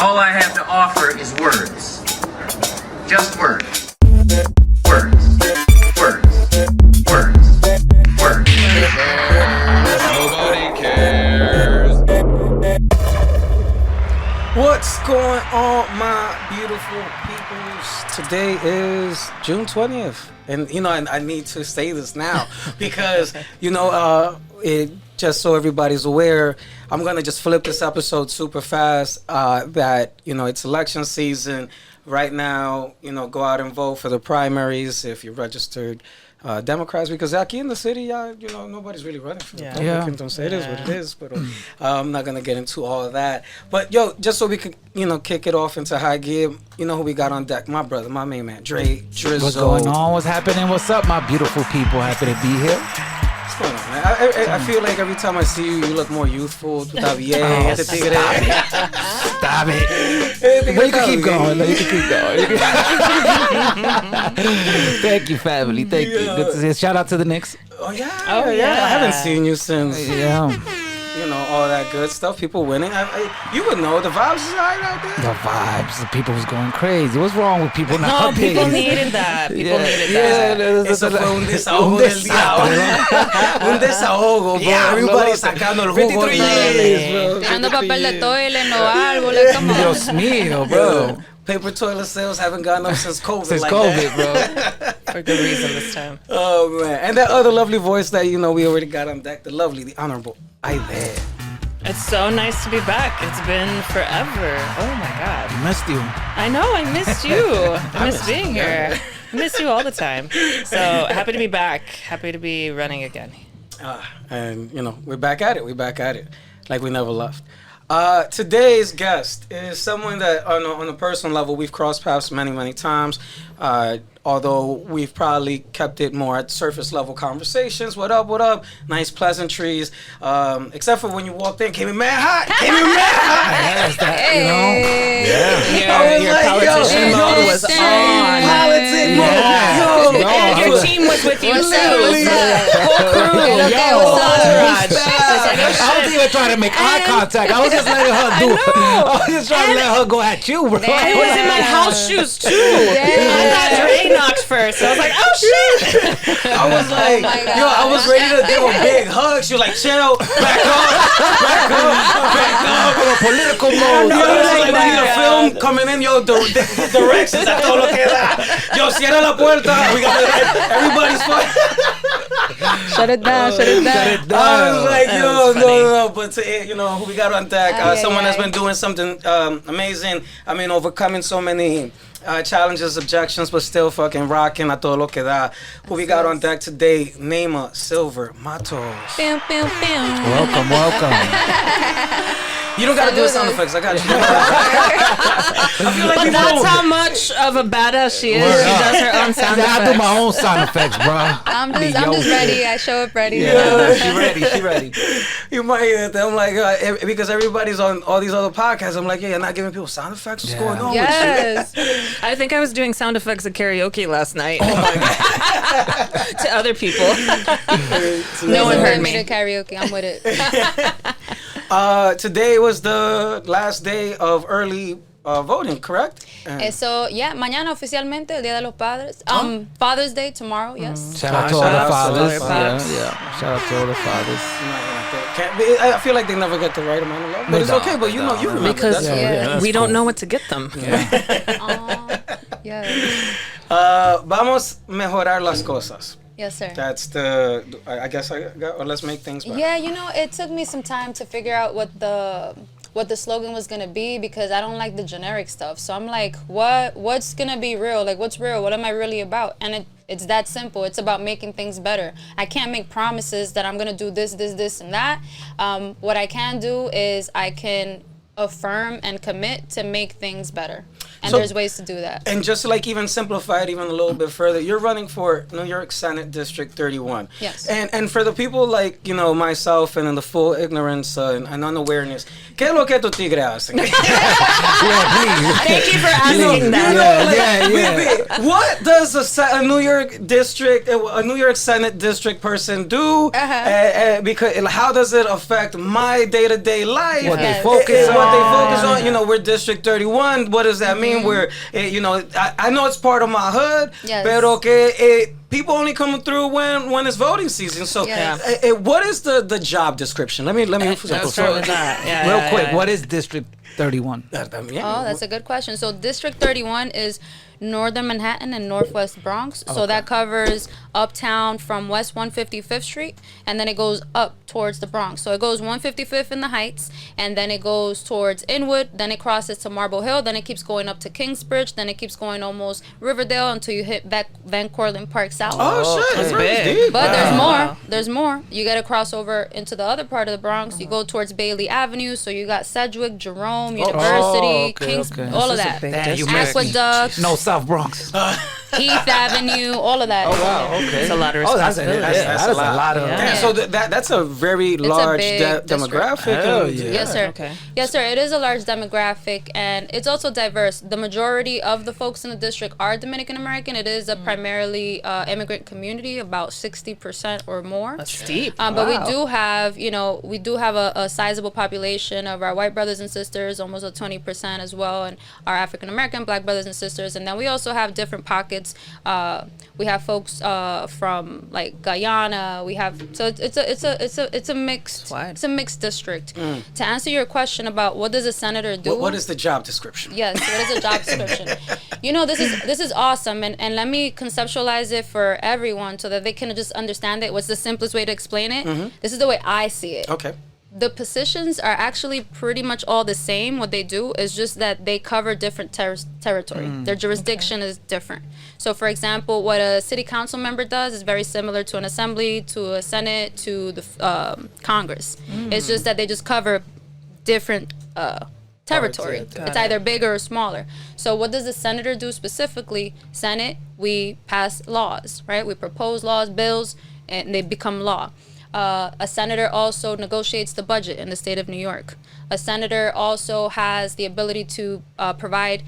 All I have to offer is words. Just words. Words. Words. Words. Words. Nobody cares. What's going on, my beautiful peoples? Today is June 20th. And, I need to say this now because, just so everybody's aware, I'm going to just flip this episode super fast that, it's election season. Right now, go out and vote for the primaries if you're registered Democrats, because aquí in the city, nobody's really running for the Republicans. Don't say it is what it is, but I'm not going to get into all of that. But, just so we could, kick it off into high gear, who we got on deck? My brother, my main man, Dre, Drizzle. What's going on? What's happening? What's up, my beautiful people? Happy to be here. What's going on, man? I feel like every time I see you, you look more youthful. Stop it. Stop it. Well, you can keep going. Thank you, family. Thank you. Good to see you. Shout out to the Knicks. Oh, yeah. I haven't seen you since, all that good stuff. People winning. You would know. The vibes is right out there. The vibes. The people was going crazy. What's wrong with people nowadays? No, people needed that. Needed that. Eso fue un desahogo del diablo. Un desahogo, bro. Everybody sacando el jugo. Tirando papel de toilet, no árboles. Come on. Dios mío, bro. Paper toilet sales haven't gone up since COVID. Bro. For good reason this time. Oh, man. And that other lovely voice that, we already got on deck. The lovely, the honorable Ivette. It's so nice to be back. It's been forever. Oh, my God. I missed you. I know. I missed you. I miss being here. I miss you all the time. So happy to be back. Happy to be running again. And, we're back at it. Like we never left. Today's guest is someone that on a personal level we've crossed paths many, many times. Although we've probably kept it more at surface level conversations. What up? Nice pleasantries. Except for when you walked in, came in mad hot. That's that, Your politician mode was on. Politic mode. And your team was with you too. Whole crew. Entourage. I was even trying to make eye contact. I was just letting her do it. I was just trying to let her go at you, bro. I was in my house shoes too. I thought Dre knocked first. So I was like, oh shit. I was like, I was ready to give a big hug. She was like, chill, back up. In a political mode. Like we need a film coming in, directions a todo lo que da. Cierra la puerta. We got everybody's fine. Shut it down. I was like, no. But who we got on deck? Someone that's been doing something amazing. I mean, overcoming so many challenges, objections, but still fucking rocking a todo lo que da. Who we got on deck today? Nayma Silver-Matos. Welcome. You don't gotta do a sound effects. I got you. But that's how much of a badass she is. She does her own sound effects. I do my own sound effects, bro. I'm just ready. I show up ready. She ready. You might hear that. I'm like, because everybody's on all these other podcasts. I'm like, you're not giving people sound effects. What's going on with you? I think I was doing sound effects at karaoke last night. Oh my God. To other people. No one heard me to karaoke. I'm with it. Today was the last day of early voting, correct? Mañana oficialmente el Día de los Padres. Father's Day tomorrow, yes. Shout out to all the fathers. Yeah. Shout out to all the fathers. I feel like they never get the right amount of love, but it's okay. But you remember because we don't know what to get them. Vamos mejorar las cosas. Yes, sir. That's I guess or let's make things better. Yeah, it took me some time to figure out what the slogan was gonna be because I don't like the generic stuff. So I'm like, what's gonna be real? Like, what's real? What am I really about? And it's that simple. It's about making things better. I can't make promises that I'm gonna do this, and that. What I can do is I can affirm and commit to make things better. And So- there's ways to do that. And just to like even simplify it even a little bit further, you're running for New York Senate District 31. Yes. And for the people like, myself and in the full ignorance and unawareness, ¿qué es lo que estos tigres hacen? Thank you for asking that. What does a New York district, a New York Senate district person do? Because how does it affect my day-to-day life? What they Yes. focus on. What they focus on, we're District 31. What does that mean? We're, I know it's part of my hood, Yes. pero que people only come through when it's voting season. So, Yes. what is the job description? Let me Let's start with that. Yeah, Real yeah, quick, yeah. what is District 31? Oh, that's a good question. So District 31 is Northern Manhattan and Northwest Bronx. So that covers uptown from West 155th Street, and then it goes up towards the Bronx. So it goes 155th in the Heights, and then it goes towards Inwood, then it crosses to Marble Hill, then it keeps going up to Kingsbridge, then it keeps going almost Riverdale until you hit Van Cortlandt Park South. Oh, shit. That's That's big. deep. But there's Wow. more. Wow. There's more. You got to cross over into the other part of the Bronx. You go towards Bailey Avenue. So you got Sedgwick, Jerome, University, okay, Kings, okay. all of This is a that. big Damn, you district. missed me. Aqueduct, No, South Bronx. Heath Avenue, all of that. okay. It's a lot of Oh, that's responsibility. That's a lot. of. Yeah. Damn, so that's a very large big district. demographic. Hell and- yeah. Yes, sir. Okay. Yes, sir. It is a large demographic, and it's also diverse. The majority of the folks in the district are Dominican American. It is a primarily immigrant community, about 60% or more. That's steep. But we do have, a sizable population of our white brothers and sisters, almost a 20% as well, and our African American black brothers and sisters. And then we also have different pockets. We have folks from like Guyana. We have it's a mixed wide. it's a mixed district. To answer your question about what does a senator do? What is the job description? Yes, what is a job description? This is awesome, and let me conceptualize it for everyone so that they can just understand it. What's the simplest way to explain it? This is the way I see it. Okay. The positions are actually pretty much all the same. What they do is just that they cover different territory. Their jurisdiction is different. So, for example, what a city council member does is very similar to an assembly, to a senate, to the Congress. It's just that they just cover different territory. It's either bigger or smaller. So what does the senator do specifically? Senate, we pass laws, right? We propose laws, bills, and they become law. A senator also negotiates the budget in the state of New York. A senator also has the ability to provide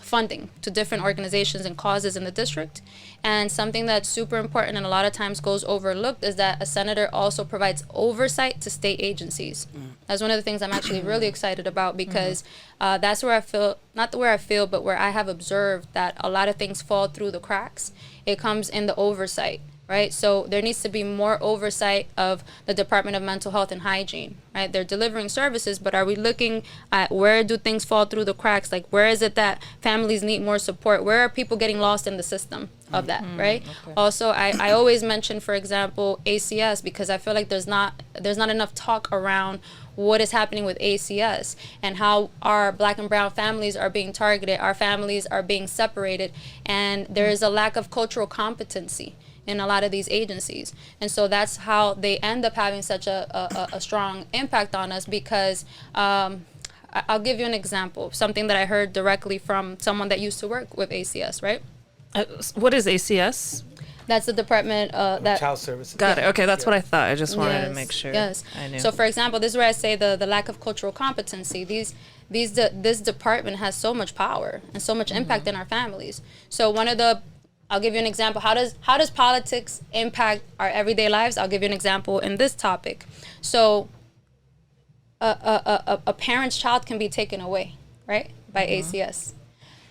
funding to different organizations and causes in the district. And something that's super important and a lot of times goes overlooked is that a senator also provides oversight to state agencies. That's one of the things I'm actually really excited about because that's where I feel, not where I feel, but where I have observed that a lot of things fall through the cracks. It comes in the oversight. Right, so there needs to be more oversight of the Department of Mental Health and Hygiene. Right, they're delivering services, but are we looking at where do things fall through the cracks? Like, where is it that families need more support? Where are people getting lost in the system of that? Right. Okay. Also, I always mention, for example, ACS because I feel like there's not enough talk around what is happening with ACS and how our black and brown families are being targeted. Our families are being separated, and there is a lack of cultural competency in a lot of these agencies. And so that's how they end up having such a strong impact on us because I'll give you an example, something that I heard directly from someone that used to work with ACS, right? What is ACS? That's the department that... Child services. Got it. Okay, that's what I thought. I just wanted to make sure. Yes. I knew. So, for example, this is where I say the lack of cultural competency. This department has so much power and so much impact in our families. So I'll give you an example. How does politics impact our everyday lives? I'll give you an example in this topic. So a parent's child can be taken away, right, by ACS.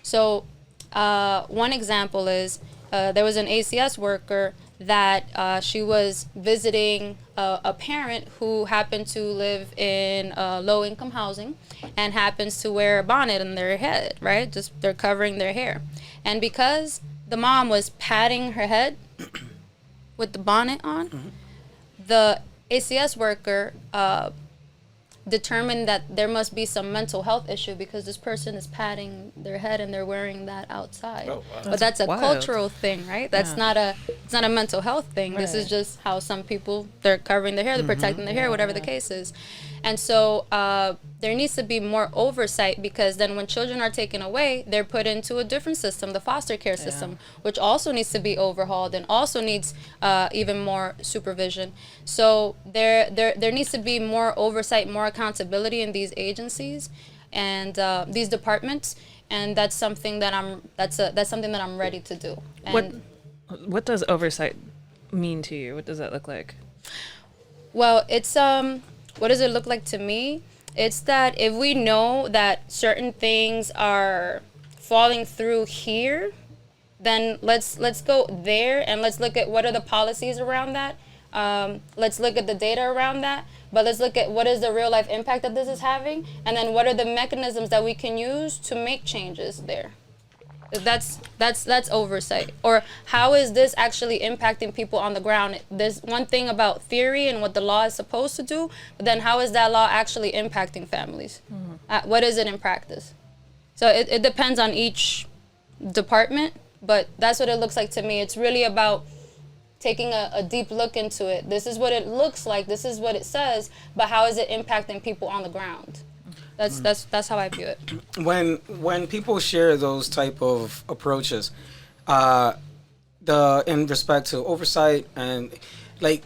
So one example is there was an ACS worker that she was visiting a parent who happened to live in low-income housing and happens to wear a bonnet on their head, right? Just they're covering their hair. And because the mom was patting her head with the bonnet on, the ACS worker determine that there must be some mental health issue because this person is patting their head and they're wearing that outside. Oh, wow. But that's a wild. cultural thing, right? That's it's not a mental health thing. This is just how some people, they're covering their hair, they're protecting their hair, whatever the case is. And so there needs to be more oversight, because then when children are taken away, they're put into a different system, the foster care system, which also needs to be overhauled and also needs even more supervision. So there needs to be more oversight, more accountability in these agencies and these departments, and that's something that I'm ready to do. And What does oversight mean to you? What does that look like? Well, it's what does it look like to me? It's that if we know that certain things are falling through here, then let's go there and let's look at what are the policies around that. Let's look at the data around that, but let's look at what is the real life impact that this is having, and then what are the mechanisms that we can use to make changes there. That's oversight. Or how is this actually impacting people on the ground? There's one thing about theory and what the law is supposed to do, but then how is that law actually impacting families? What is it in practice? So it depends on each department, but that's what it looks like to me. It's really about taking a deep look into it. This is what it looks like, this is what it says, but how is it impacting people on the ground? That's how I view it. When people share those type of approaches, in respect to oversight and like.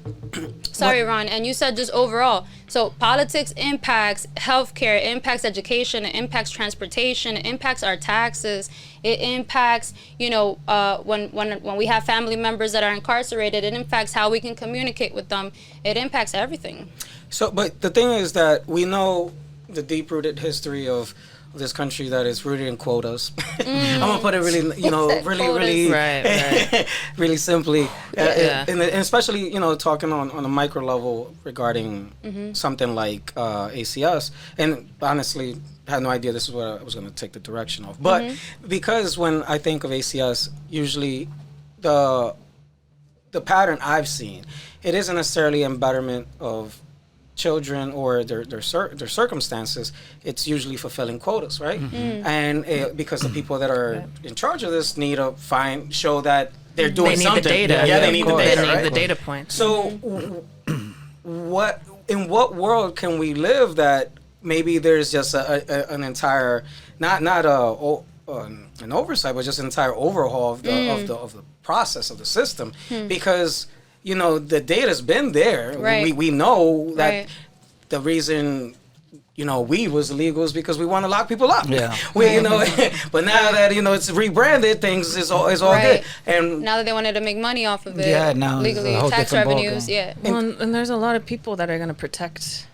Sorry, Ron, and you said just overall. So politics impacts healthcare, it impacts education, it impacts transportation, it impacts our taxes, it impacts, when we have family members that are incarcerated, it impacts how we can communicate with them. It impacts everything. So, but the thing is that we know the deep-rooted history of this country that is rooted in quotas. I'm gonna put it really, really, Right. really simply, Yeah. and especially, talking on a micro level regarding something like ACS. And honestly, I had no idea this is what I was gonna take the direction of. But because when I think of ACS, usually the pattern I've seen, it isn't necessarily an betterment of children or their circumstances. It's usually fulfilling quotas, right? And because the people that are in charge of this need to show that they're doing something. They need the data. Yeah, they need the data, They need right? the data points. So, in what world can we live that maybe there's just an entire not an oversight, but just an entire overhaul of the process of the system? Because the data's been there. Right. We know that Right. the reason weed was illegal is because we want to lock people up. Yeah. But now that it's rebranded, things is all Right. good. And Now that they wanted to make money off of it, Yeah, now it's legally, a whole tax different revenues, ballgame. yeah. Well, and there's a lot of people that are going to protect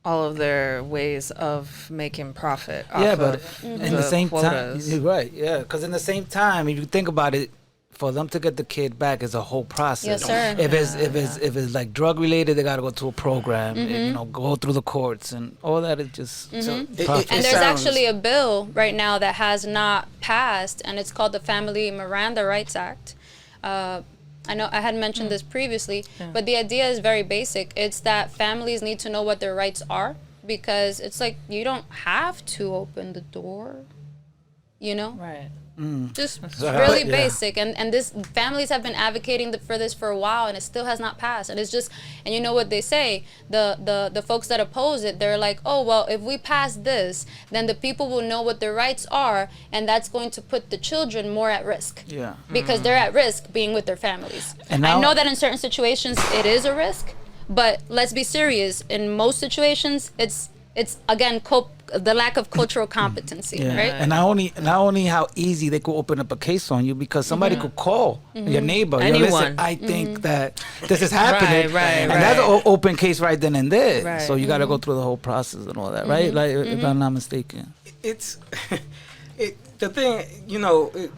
all of their ways of making profit. Yeah, off but of in the same time, quotas. you're right. Yeah, because in the same time, if you think about it, for them to get the kid back is a whole process. Yes, sir. If it's like drug related, they gotta go to a program, and, go through the courts, and all that is just. it And there's sounds- actually a bill right now that has not passed, and it's called the Family Miranda Rights Act. I know I had mentioned this previously, but the idea is very basic. It's that families need to know what their rights are, because it's like you don't have to open the door, Right. Just So, really yeah. basic. And this families have been advocating for this for a while, and it still has not passed. And it's just, and you know what they say, the folks that oppose it, they're like, oh, well, if we pass this, then the people will know what their rights are, and that's going to put the children more at risk. Yeah. Because they're at risk being with their families. And I now- know that in certain situations it is a risk, but let's be serious. In most situations, it's again the lack of cultural competency, Yeah. right? And not only how easy they could open up a case on you, because somebody could call your neighbor. Anyone. Listen, I think that this is happening. Right, and that's an right. open case right then and there. Right. So you got to go through the whole process and all that, right? Like, if I'm not mistaken. It's the thing,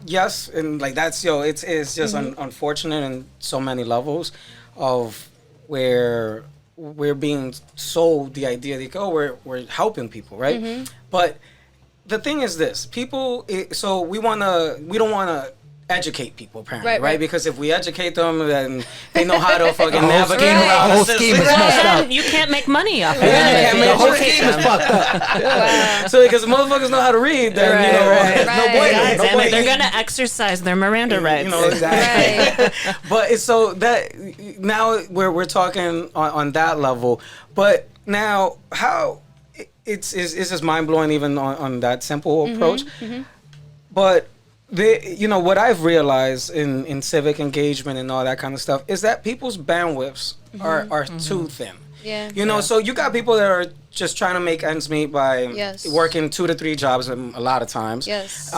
yes, and like that's it's just unfortunate in so many levels of where we're being sold the idea that we're helping people, right? But the thing is this: people. So we don't want to educate people, apparently, Right, right? right. Because if we educate them, then they know how to fucking navigate scheme, around the whole the scheme system. is messed up. Then you can't make money off of Yeah, it. you can't The make whole money. scheme is fucked up. So because motherfuckers know how to read, then you know, right. no point. Right. No Damn it, point. they're gonna exercise their Miranda rights. You know, exactly. Right. But it's so that now we're talking on that level. But now how it's just mind blowing even on that simple approach. But you know what I've realized in civic engagement and all that kind of stuff is that people's bandwidths are too thin. Yeah. You know, so you got people that are just trying to make ends meet by Yes. working 2 to 3 jobs a lot of times. Yes.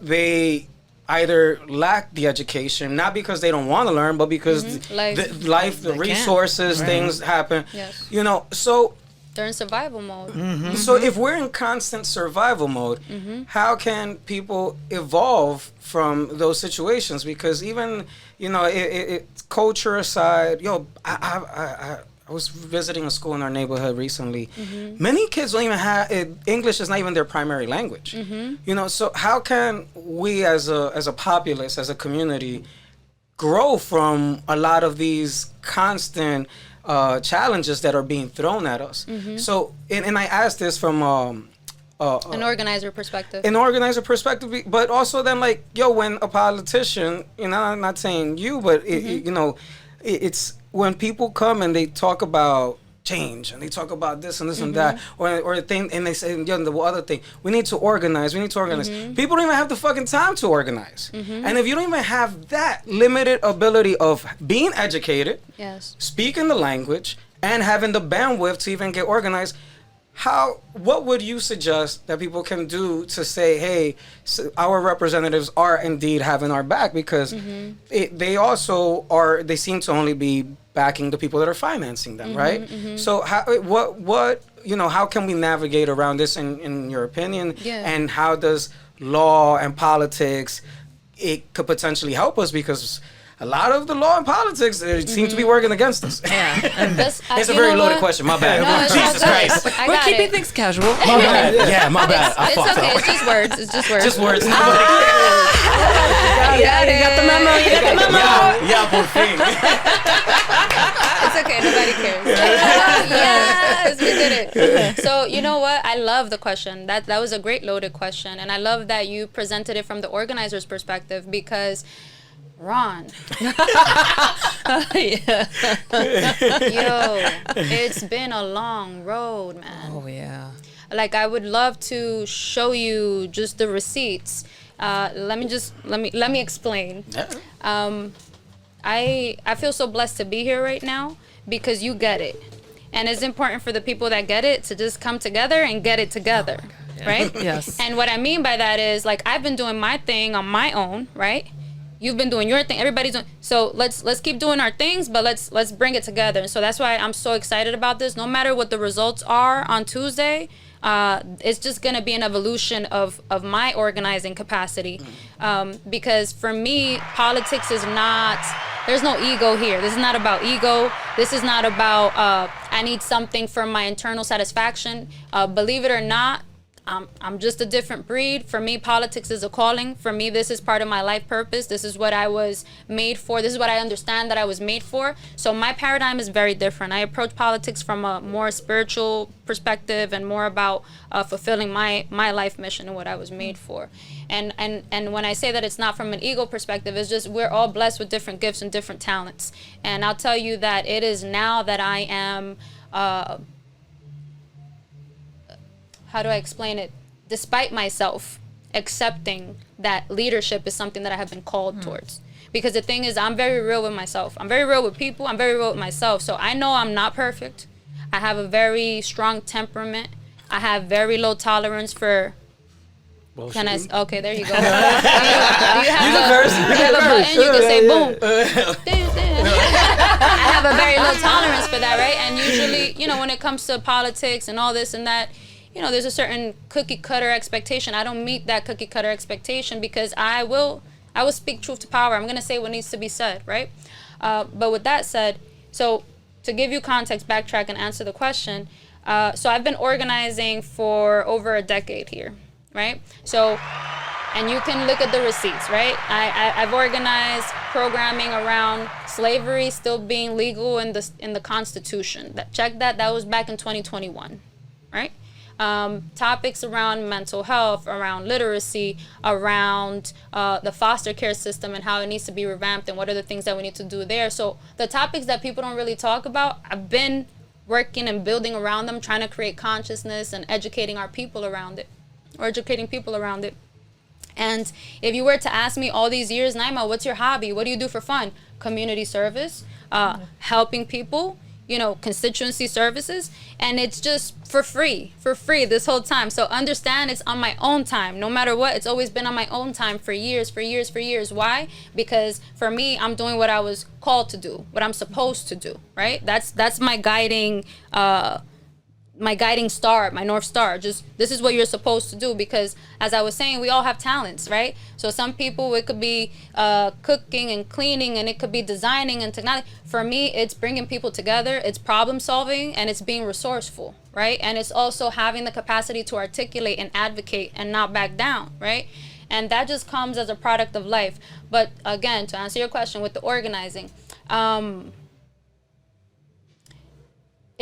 They either lack the education, not because they don't want to learn, but because Life. the resources, things happen. Yes. You know, so They're in survival mode. so if we're in constant survival mode, how can people evolve from those situations? Because even, you know, culture aside, I was visiting a school in our neighborhood recently. Many kids don't even have English is not even their primary language. You know, so how can we as a populace, as a community, grow from a lot of these constant challenges that are being thrown at us? So, and I asked this from An organizer perspective. an organizer perspective, but also then like, when a politician, you know, I'm not saying you, but you know, it's when people come and they talk about change and they talk about this and this and that, or a thing, and they say, the other thing, we need to organize. People don't even have the fucking time to organize. And if you don't even have that limited ability of being educated, Yes. speaking the language, and having the bandwidth to even get organized, what would you suggest that people can do to say, hey, our representatives are indeed having our back? Because they also are, they seem to only be backing the people that are financing them, right? So what you know, how can we navigate around this in your opinion? Yeah. And how does law and politics, it could potentially help us? Because a lot of the law and politics seem to be working against us. It's a very loaded question. My bad. No, it's Jesus all good. Christ. I We're got keeping it. things casual. My bad. Yeah, my bad. I It's fucked okay. up. It's just words. It's just words. Just words. You got the memo. You got the memo. Yeah, por fin. It's okay. Nobody cares. Yes, we did it. So you know what? I love the question. That was a great loaded question, and I love that you presented it from the organizer's perspective because. Ron. Yo, it's been a long road, man. Oh yeah. Like I would love to show you just the receipts. Let me explain. I feel so blessed to be here right now because you get it. And it's important for the people that get it to just come together and get it together. Right? Yes. And what I mean by that is like I've been doing my thing on my own, right? You've been doing your thing. Everybody's doing. So let's keep doing our things, but let's bring it together. And so that's why I'm so excited about this. No matter what the results are on Tuesday, it's just gonna be an evolution of my organizing capacity. Because for me, politics is not. There's no ego here. This is not about ego. This is not about I need something for my internal satisfaction. Believe it or not. I'm just a different breed. For me, politics is a calling. For me, this is part of my life purpose. This is what I was made for. This is what I understand that I was made for. So my paradigm is very different. I approach politics from a more spiritual perspective and more about fulfilling my life mission and what I was made for. And when I say that it's not from an ego perspective, it's just we're all blessed with different gifts and different talents. And I'll tell you that it is now that I am... how do I explain it? Despite myself accepting that leadership is something that I have been called towards. Because the thing is, I'm very real with myself. I'm very real with people. I'm very real with myself. So I know I'm not perfect. I have a very strong temperament. I have very low tolerance for... Can I? Okay, there you go. Do you have a button? You can say boom. I have a very low tolerance for that, right? And usually, when it comes to politics and all this and that, there's a certain cookie cutter expectation. I don't meet that cookie cutter expectation because I will speak truth to power. I'm gonna say what needs to be said, right? But with that said, so to give you context, backtrack and answer the question. So I've been organizing for over a decade here, right? So And you can look at the receipts, right? I've organized programming around slavery still being legal in the Constitution. Check that. That was back in 2021, right? Topics around mental health, around literacy, around the foster care system and how it needs to be revamped and what are the things that we need to do there. So the topics that people don't really talk about, I've been working and building around them, trying to create consciousness and educating our people around it, or educating people around it. And if you were to ask me all these years, Nayma, what's your hobby? What do you do for fun? Community service, helping people, constituency services. And it's just for free this whole time. So understand it's on my own time. No matter what, it's always been on my own time for years. Why? Because for me, I'm doing what I was called to do, what I'm supposed to do, right? That's my guiding star, my North Star. Just, this is what you're supposed to do, because as I was saying, we all have talents, right? So some people, it could be cooking and cleaning, and it could be designing and technology. For me, it's bringing people together, it's problem solving, and it's being resourceful, right? And it's also having the capacity to articulate and advocate and not back down, right? And that just comes as a product of life. But again, to answer your question with the organizing,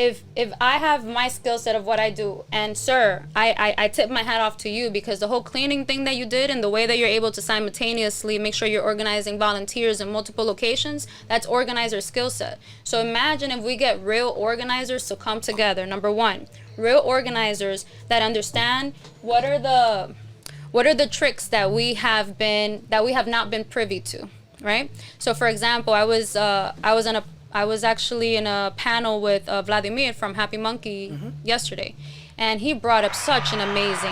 If I have my skill set of what I do, and sir, I tip my hat off to you, because the whole cleaning thing that you did and the way that you're able to simultaneously make sure you're organizing volunteers in multiple locations, that's organizer skill set. So imagine if we get real organizers to come together. Number one, real organizers that understand what are the tricks that we have not been privy to, right? So for example, I was actually in a panel with Vladimir from Happy Monkey yesterday, and he brought up such an amazing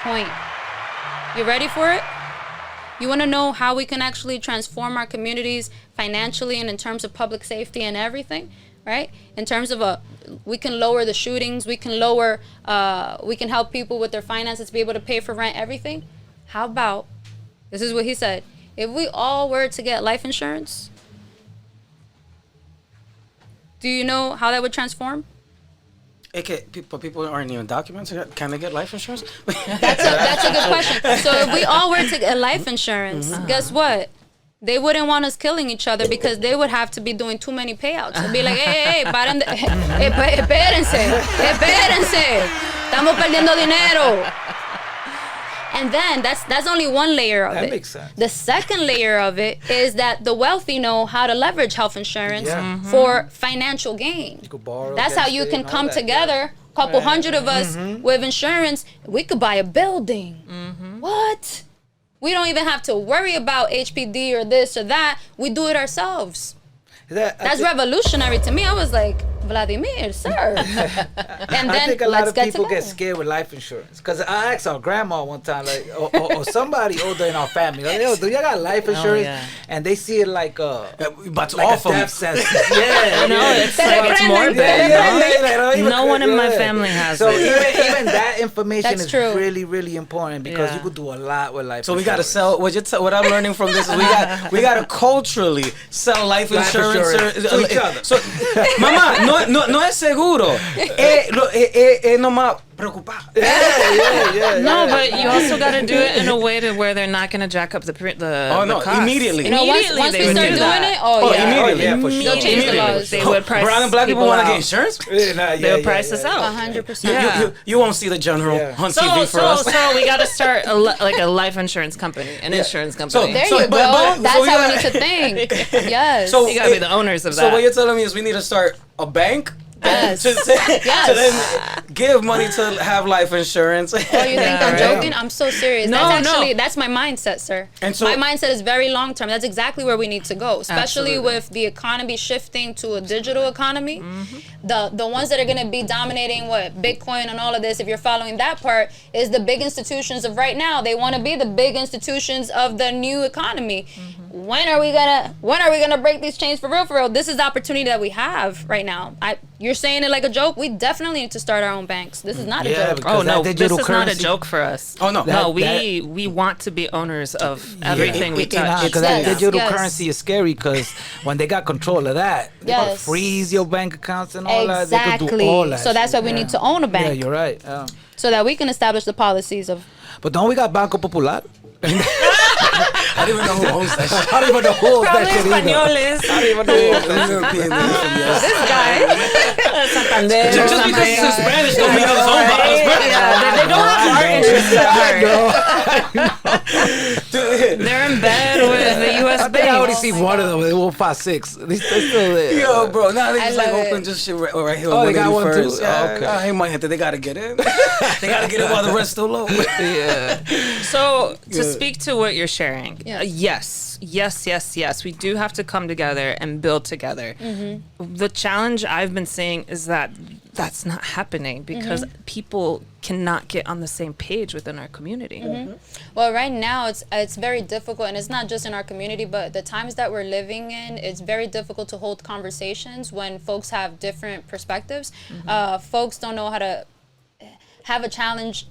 point. You ready for it? You want to know how we can actually transform our communities financially and in terms of public safety and everything, right? In terms of we can lower the shootings, we can help people with their finances to be able to pay for rent, everything. How about, this is what he said, if we all were to get life insurance, do you know how that would transform? People aren't even documented. Can they get life insurance? That's a good question. So if we all were to get life insurance, guess what? They wouldn't want us killing each other, because they would have to be doing too many payouts. They'd be like, hey, paren espérense, estamos perdiendo dinero. And then that's only one layer of it. That makes sense. The second layer of it is that the wealthy know how to leverage health insurance for financial gain. That's how you can come together, a couple hundred of us with insurance. We could buy a building. What? We don't even have to worry about HPD or this or that. We do it ourselves. That's revolutionary to me. I was like, Vladimir, sir. And then I think a lot of people get scared with life insurance, because I asked our grandma one time, like, or somebody older in our family, like, yo, do you got life insurance? And they see it like a death sentence. Yeah, it's morbid. No one in my family has so it. even that information is really, really important, because you could do a lot with life. So we got to sell. What I'm learning from this is we got to culturally sell life insurance to each other. So, mamá, no es seguro. Nomás preocupado. No, but you also got to do it in a way to where they're not going to jack up the cost. Immediately. Once we start doing it, immediately. Yeah, for sure. They'll change the laws. They would price brown and black people want to get insurance. They would price us out. 100%. You won't see the general on TV for us. So we got to start a life insurance company, an insurance company. There you go. That's how we need to think. Yes. So you got to be the owners of that. So what you're telling me is we need to start a bank? Yes. to then give money to have life insurance. Oh, you think I'm joking? I'm so serious. That's my mindset, sir. And so, my mindset is very long term. That's exactly where we need to go, especially with the economy shifting to a digital economy. The ones that are going to be dominating Bitcoin and all of this, if you're following that part, is the big institutions of right now. They want to be the big institutions of the new economy. When are we gonna break these chains for real? For real, this is the opportunity that we have right now. You're saying it like a joke. We definitely need to start our own banks. This is not a joke. Oh no, this is not a joke for us. Oh no, we want to be owners of everything we touch. Because that digital currency is scary, because when they got control of that, they could freeze your bank accounts and all that. They could do all that. So that's why we need to own a bank. Yeah, you're right. So that we can establish the policies of But don't we got Banco Popular? I don't even know who owns that shit. I don't even know who owns that Probably shit either. Españoles. I don't even know who owns that shit. European yes. This guy. Santander. Just because it's in Spanish don't mean it's owned by us. They don't have our interests at heart. They're in bed with the U.S. I think I already banks. see one of them. They won't 5-6. They're still there. Yo, bro, now they just like love open it. just shit right here. Oh, they got one too? first. Yeah, Okay. Hey, my gente, they gotta get in. They gotta get in while the rest still low. Yeah. So to Yeah. speak to what you're sharing, Yes. yes, we do have to come together and build together. The challenge I've been seeing is that that's not happening because people cannot get on the same page within our community. Well, right now it's very difficult, and it's not just in our community, but the times that we're living in, it's very difficult to hold conversations when folks have different perspectives. Folks don't know how to have a challenge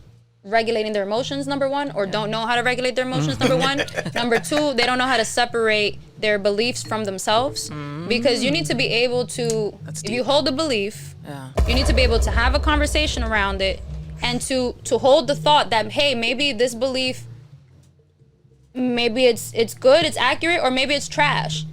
regulating their emotions, number one, or don't know how to regulate their emotions, number one. Number two, they don't know how to separate their beliefs from themselves, because you need to be able to, if you hold a belief, you need to be able to have a conversation around it, and to hold the thought that, hey, maybe this belief, maybe it's good, it's accurate, or maybe it's trash.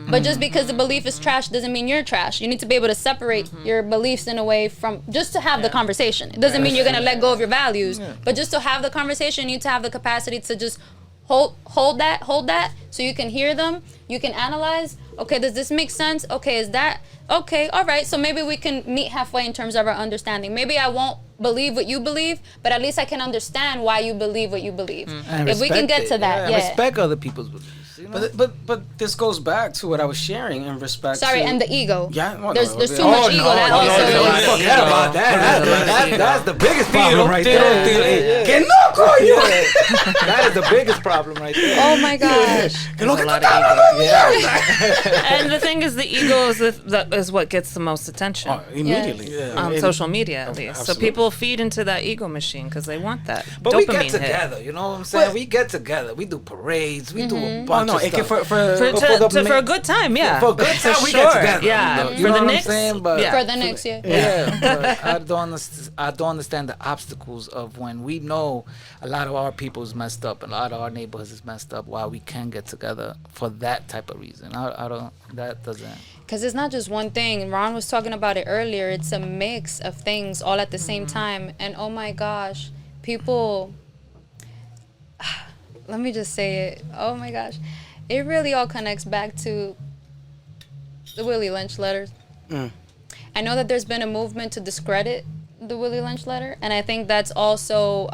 But just because the belief is trash doesn't mean you're trash. You need to be able to separate your beliefs in a way from, just to have the conversation. It doesn't mean you're gonna let go of your values, but just to have the conversation, you need to have the capacity to just hold that, so you can hear them, you can analyze. Okay, does this make sense? Okay, is that okay? All right, so maybe we can meet halfway in terms of our understanding. Maybe I won't believe what you believe, but at least I can understand why you believe what you believe. And If we can respect get it. to that, yeah. Respect other people's beliefs. You know? But this goes back to what I was sharing in respect Sorry, to... and the ego. Yeah, no, there's no, too no. much ego. That also Forget about that. That's the biggest problem right there. Que no, coño! That is the biggest problem right there. Oh my gosh. There's a lot of ego. And the thing is, the ego is what gets the most attention. Oh, immediately. Yeah. On And- social media, at least. So absolutely. people feed into that ego machine because they want that But dopamine we get hit. together, you know what I'm saying? We get together. We do parades. We do a Oh, bunch no, of it can stuff. For a good time, yeah. For a good time, we sure. get together. Yeah. You For know the what I'm Knicks, saying? But yeah. For the next year. Yeah, but I don't understand the obstacles of when we know a lot of our people is messed up and a lot of our neighborhoods is messed up, why we can get together for that type of reason. I don't, that doesn't. Because it's not just one thing. Ron was talking about it earlier. It's a mix of things all at the same time. And oh my gosh, people, let me just say it. Oh my gosh. It really all connects back to the Willie Lynch letters. I know that there's been a movement to discredit the Willie Lynch letter, and I think that's also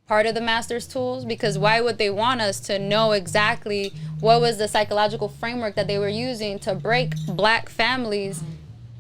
part of the master's tools, because why would they want us to know exactly what was the psychological framework that they were using to break black families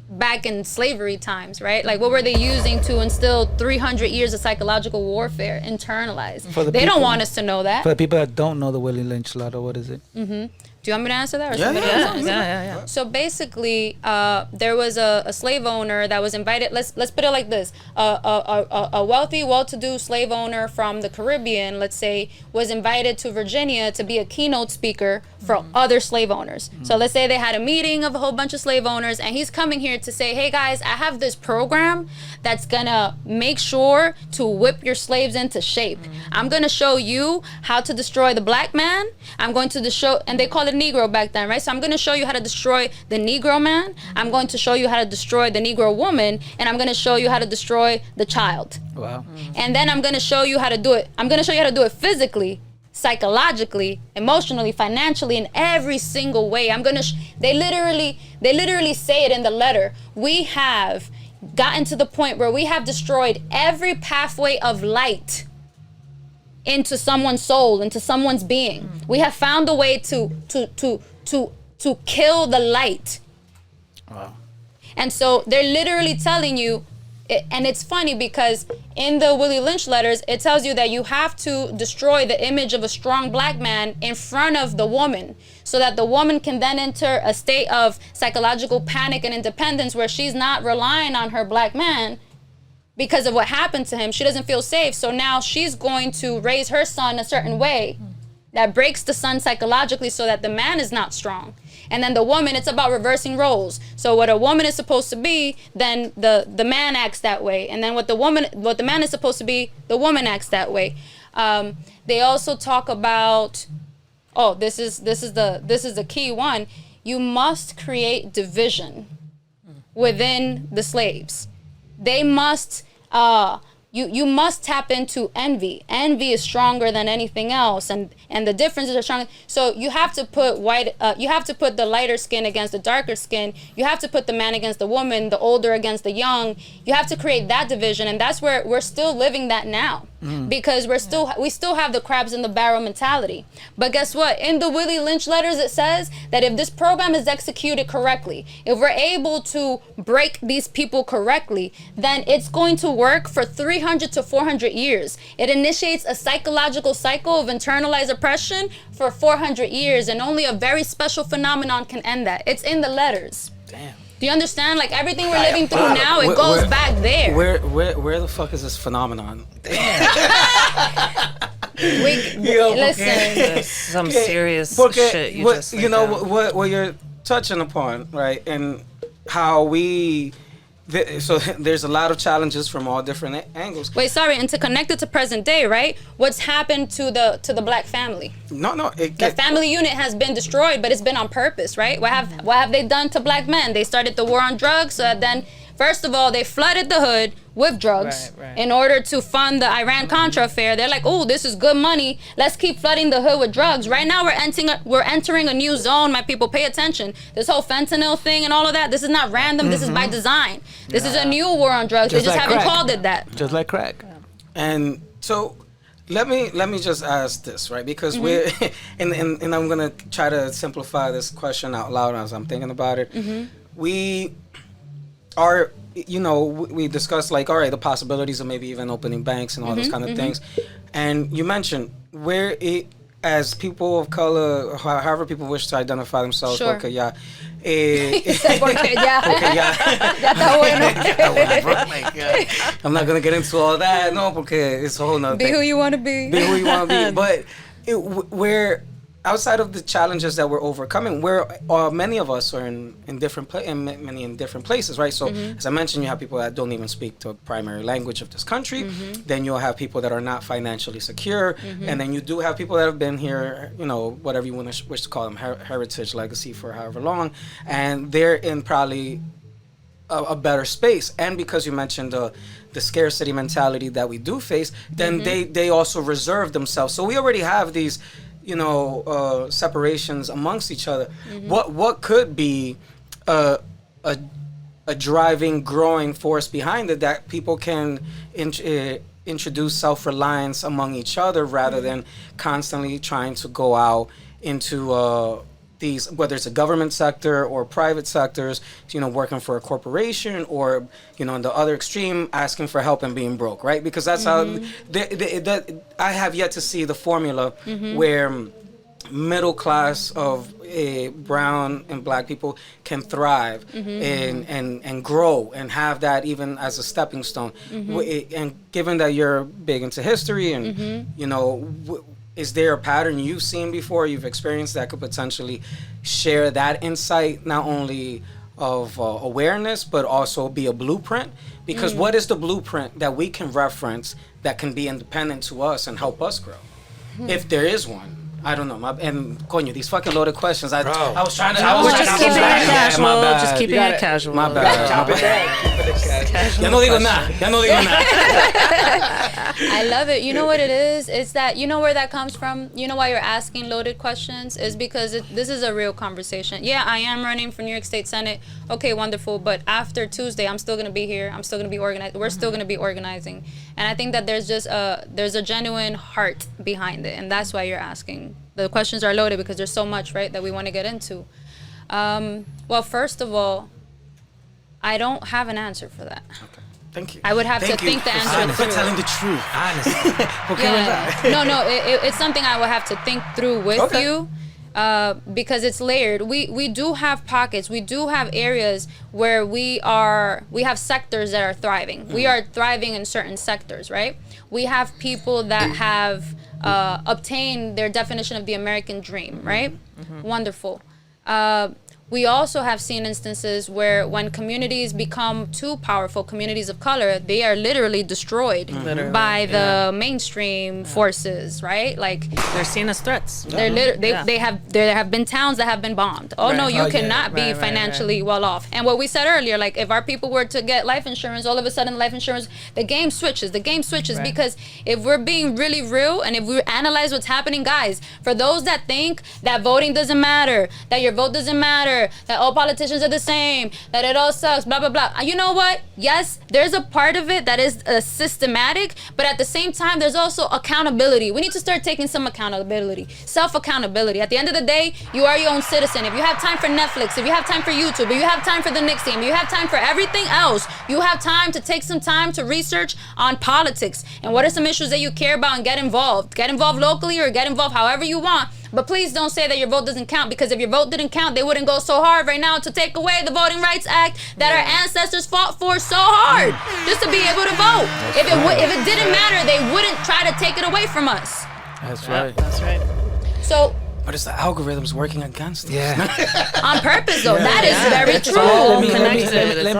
back in slavery times, right? Like, what were they using to instill 300 years of psychological warfare internalized? For the They don't people- want us to know that. For the people that don't know the Willie Lynch letter, what is it? Do you want me to answer that? Or Yeah, somebody yeah, else? Yeah. So basically, there was a slave owner that was invited. Let's put it like this: a wealthy, well-to-do slave owner from the Caribbean, let's say, was invited to Virginia to be a keynote speaker for other slave owners. So let's say they had a meeting of a whole bunch of slave owners, and he's coming here to say, "Hey guys, I have this program that's gonna make sure to whip your slaves into shape. I'm gonna show you how to destroy the black man. I'm going to show," and they call it Negro back then, right? So I'm going to show you how to destroy the Negro man. I'm going to show you how to destroy the Negro woman, and I'm going to show you how to destroy the child. Wow. And then I'm going to show you how to do it. I'm going to show you how to do it physically, psychologically, emotionally, financially, in every single way. I'm going to. They literally say it in the letter. We have gotten to the point where we have destroyed every pathway of light into someone's soul, into someone's being. We have found a way to kill the light. Wow. And so they're literally telling you, and it's funny because in the Willie Lynch letters, it tells you that you have to destroy the image of a strong black man in front of the woman, so that the woman can then enter a state of psychological panic and independence where she's not relying on her black man. Because of what happened to him, she doesn't feel safe. So now she's going to raise her son a certain way that breaks the son psychologically, so that the man is not strong. And then the woman, it's about reversing roles. So what a woman is supposed to be, then the man acts that way. And then what the man is supposed to be, the woman acts that way. They also talk about, this is the key one. You must create division within the slaves. They must you must tap into envy. Envy is stronger than anything else, and the differences are stronger. So you have to put you have to put the lighter skin against the darker skin. You have to put the man against the woman, the older against the young. You have to create that division, and that's where we're still living that now. Because we still have the crabs in the barrel mentality. But guess what? In the Willie Lynch letters, it says that if this program is executed correctly, if we're able to break these people correctly, then it's going to work for 300 to 400 years. It initiates a psychological cycle of internalized oppression for 400 years, and only a very special phenomenon can end that. It's in the letters. Damn. Do you understand? Like everything we're living through now, it goes back there. Where the fuck is this phenomenon? Listen. Some serious shit you just you know what you're touching upon, right? And how so there's a lot of challenges from all different angles. Wait, sorry, and to connect it to present day, right? What's happened to the black family? No. The family unit has been destroyed, but it's been on purpose, right? What have they done to black men? They started the war on drugs. Then, first of all, they flooded the hood with drugs in order to fund the Iran-Contra affair. They're like, oh, this is good money. Let's keep flooding the hood with drugs. Right now, we're entering a new zone. My people, pay attention. This whole fentanyl thing and all of that, this is not random. This is by design. This is a new war on drugs. They just haven't called it that. Just like crack. And so let me just ask this, right? Because we're and I'm gonna try to simplify this question out loud as I'm thinking about it. We are, we discussed like, all right, the possibilities of maybe even opening banks and all those kind of things. And you mentioned as people of color, however people wish to identify themselves, sure. porque ya. I'm not going to get into all that, no, porque it's a whole nother thing. Be who you want to be. Be who you want to be. But we're outside of the challenges that we're overcoming, many of us are in different places, right? So as I mentioned, you have people that don't even speak the primary language of this country. Then you'll have people that are not financially secure, and then you do have people that have been here, whatever you wish to call them, heritage, legacy, for however long, and they're in probably a better space. And because you mentioned the scarcity mentality that we do face, then they also reserve themselves. So we already have these separations amongst each other. What could be a driving, growing force behind it that people can introduce self-reliance among each other rather than constantly trying to go out into these, whether it's a government sector or private sectors, working for a corporation, or in the other extreme, asking for help and being broke, right? Because that's how I have yet to see the formula where middle class of brown and black people can thrive and grow and have that even as a stepping stone. And given that you're big into history and is there a pattern you've seen before, you've experienced, that could potentially share that insight, not only of awareness, but also be a blueprint? Because what is the blueprint that we can reference that can be independent to us and help us grow? If there is one. I don't know. These fucking loaded questions. I was trying to. Just keeping it casual. Just keeping it casual. My bad. Ya no digo nada. I love it. You know what it is? It's that, where that comes from? You know why you're asking loaded questions? Is because this is a real conversation. Yeah, I am running for New York State Senate. Okay, wonderful. But after Tuesday, I'm still going to be here. I'm still going to be organized. We're still going to be organizing. And I think that there's a genuine heart behind it. And that's why you're asking. The questions are loaded because there's so much, right, that we want to get into. Well, first of all, I don't have an answer for that. Okay. Thank you. I would have to think the answer through. For telling the truth. Honestly. It's something I would have to think through with you. Because it's layered. We do have pockets. We do have areas where we have sectors that are thriving. We are thriving in certain sectors, right? We have people that have obtained their definition of the American dream, right? Wonderful. we also have seen instances where when communities become too powerful, communities of color, they are literally destroyed by the mainstream forces, right? Like They're seen as threats. there have been towns that have been bombed. Oh no, you cannot be financially well off. And what we said earlier, like if our people were to get life insurance, all of a sudden life insurance, the game switches because if we're being really real and if we analyze what's happening, guys, for those that think that voting doesn't matter, that your vote doesn't matter, that all politicians are the same, that it all sucks, blah, blah, blah. You know what? Yes, there's a part of it that is systematic, but at the same time, there's also accountability. We need to start taking some accountability, self-accountability. At the end of the day, you are your own citizen. If you have time for Netflix, if you have time for YouTube, if you have time for the Knicks game, if you have time for everything else, you have time to take some time to research on politics and what are some issues that you care about and get involved. Get involved locally or get involved however you want. But please don't say that your vote doesn't count, because if your vote didn't count, they wouldn't go so hard right now to take away the Voting Rights Act that our ancestors fought for so hard just to be able to vote. If it didn't matter, they wouldn't try to take it away from us. That's right. That's right. So, But it's the algorithms working against us. Yeah. on purpose, though, that is very true.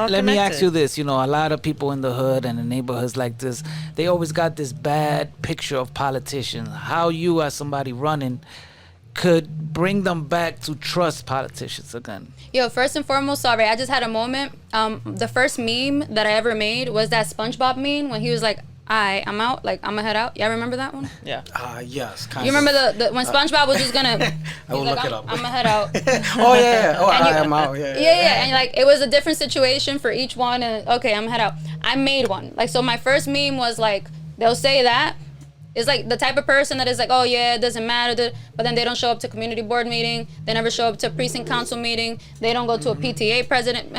Let me ask you this. You know, a lot of people in the hood and in neighborhoods like this, they always got this bad picture of politicians. How you, as somebody running, could bring them back to trust politicians again? Yo, first and foremost, sorry, I just had a moment. The first meme that I ever made was that SpongeBob meme when he was like, I'm out, like, I'm gonna head out. Y'all remember that one? Yeah. Yes. Kind You remember the when SpongeBob was just gonna... I will look it up. I'm gonna head out. Oh, yeah. Oh, And I'm out. Yeah. Yeah, and like it was a different situation for each one, and okay, I'm gonna head out. I made one. Like, so my first meme was like, they'll say that. It's like the type of person that is like, oh yeah, it doesn't matter, but then they don't show up to community board meeting, they never show up to precinct council meeting, they don't go to a PTA president.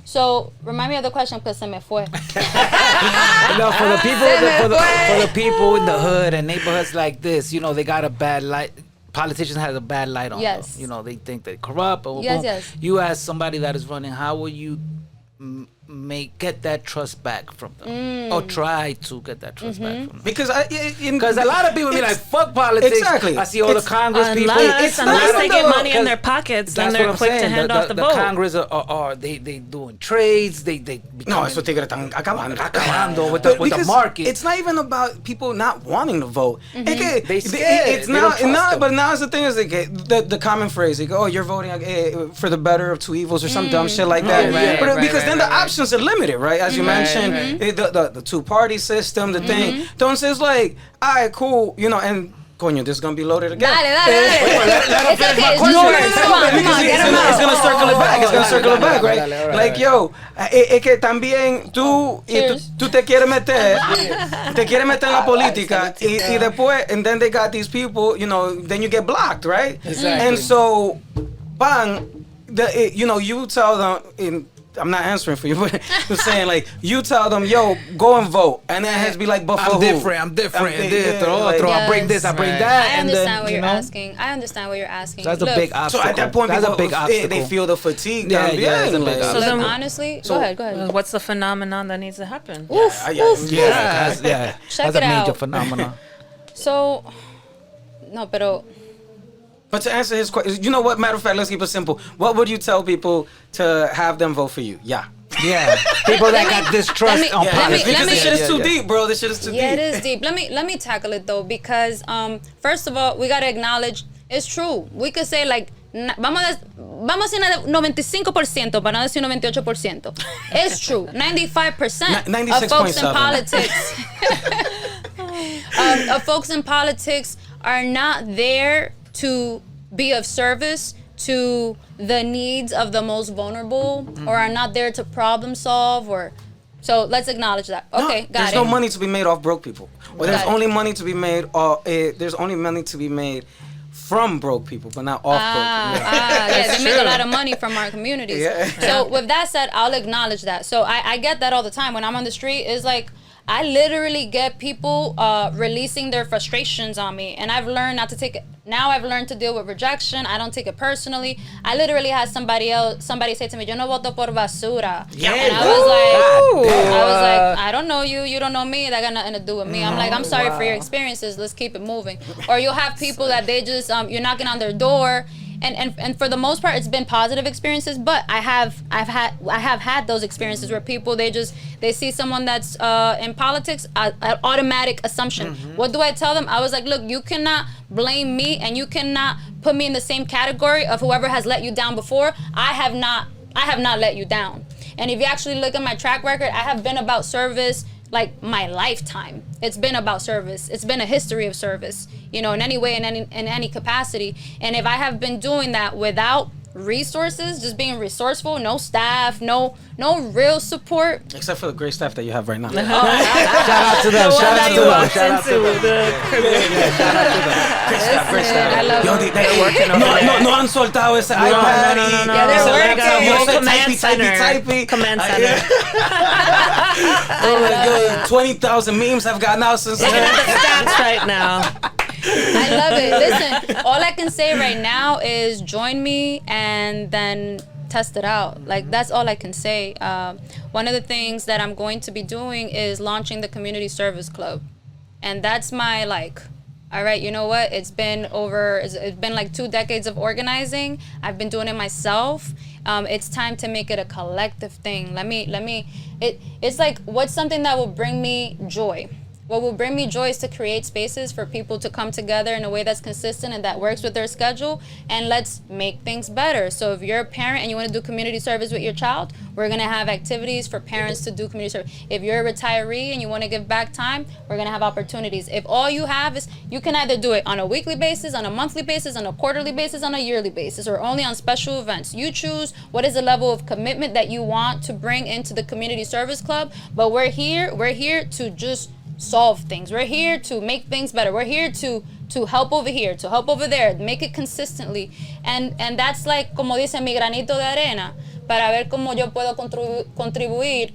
So remind me of the question because se me fue. No, for the people in the hood and neighborhoods like this, you know, they got a bad light. Politicians have a bad light on them. You know, they think they're corrupt. Or Yes. You as somebody that is running, how will you get that trust back from them, or try to get that trust back from them? Because a lot of people be like, fuck politics. Exactly. I see all the Congress people. Unless they get money in their pockets, then they're quick to hand off the vote. The Congress are they doing trades. They No, eso tigre están acabando with the market. It's not even about people not wanting to vote. They scared. It's not. But now the thing is, like, the common phrase, like, oh, you're voting for the better of two evils or some dumb shit like that. Because then the options are limited, right? As you mentioned, the two-party system, the thing. Entonces, it's like, all right, cool, you know, and coño, this is gonna be loaded again. Dale. It's okay. It's yours. Come on, It's gonna circle it back. It's gonna circle it back, right? Like, yo, es que también tú te quieres meter en la política y después, and then they got these people, you know, then you get blocked, right? Exactly. And so, you know, you tell them I'm not answering for you, but I'm saying, like, you tell them, yo, go and vote, and then it has to be like, but for I'm different. I bring this, I bring that. I understand what you're asking. I understand what you're asking. So that's a big obstacle. So at that point, that's a big obstacle. They feel the fatigue. Yeah, it's a big obstacle. So then, honestly, go ahead. What's the phenomenon that needs to happen? Oof. Yeah. Check That's a it major out. phenomenon. So, no, pero... But to answer his question, you know what? Matter of fact, let's keep it simple. What would you tell people to have them vote for you? Yeah. People that got distrust on politics. Because this shit is too deep, bro. This shit is too deep. Yeah, it is deep. Let me tackle it though, because first of all, we gotta acknowledge it's true. We could say like vamos a decir 95% para no decir 98%. It's true. 95% of folks in politics of folks in politics are not there to be of service to the needs of the most vulnerable, or are not there to problem solve, or so let's acknowledge that. Okay, got it. There's no money to be made off broke people. Well, there's only money to be made. There's only money to be made from broke people, but not off broke people. Yeah, they make a lot of money from our communities. Yeah. So with that said, I'll acknowledge that. So I get that all the time when I'm on the street. It's like I literally get people releasing their frustrations on me, and I've learned not to take it. Now I've learned to deal with rejection. I don't take it personally. I literally had somebody say to me, "Yo no voto por basura." Yeah. And I was like, I don't know you. You don't know me. That got nothing to do with me. I'm like, I'm sorry for your experiences. Let's keep it moving. Or you'll have people that they just you're knocking on their door, and for the most part it's been positive experiences, but I have had those experiences where people they see someone that's in politics, an automatic assumption. What do I tell them? I was like, look, you cannot blame me and you cannot put me in the same category of whoever has let you down before. I have not let you down. And if you actually look at my track record, I have been about service like my lifetime. It's been about service. It's been a history of service, you know, in any way, in any capacity. And if I have been doing that without resources, just being resourceful, no staff, no real support. Except for the great staff that you have right now. Shout out to them. Shout out to them. Shout out to them. Shout out to them. Great staff. I love Yo, They're working over there. no han soltado ese iPad. No. Yeah, they're working. Yo, ese Command center. typey. Command center. Oh my God, 20,000 memes have gotten out since Looking then. at the stats right now. I love it. Listen, all I can say right now is join me and then test it out. Like, that's all I can say. One of the things that I'm going to be doing is launching the Community Service Club. And that's my, like, all right, you know what? It's been like 2 decades of organizing. I've been doing it myself. It's time to make it a collective thing. It's like, what's something that will bring me joy? What will bring me joy is to create spaces for people to come together in a way that's consistent and that works with their schedule, and let's make things better. So if you're a parent and you want to do community service with your child, we're going to have activities for parents to do community service. If you're a retiree and you want to give back time, we're going to have opportunities. If all you have is, you can either do it on a weekly basis, on a monthly basis, on a quarterly basis, on a yearly basis, or only on special events. You choose what is the level of commitment that you want to bring into the Community Service Club, but we're here to just solve things. We're here to make things better. We're here to help over here, to help over there, make it consistently. And that's like, como dice, mi granito de arena, para ver cómo yo puedo contribuir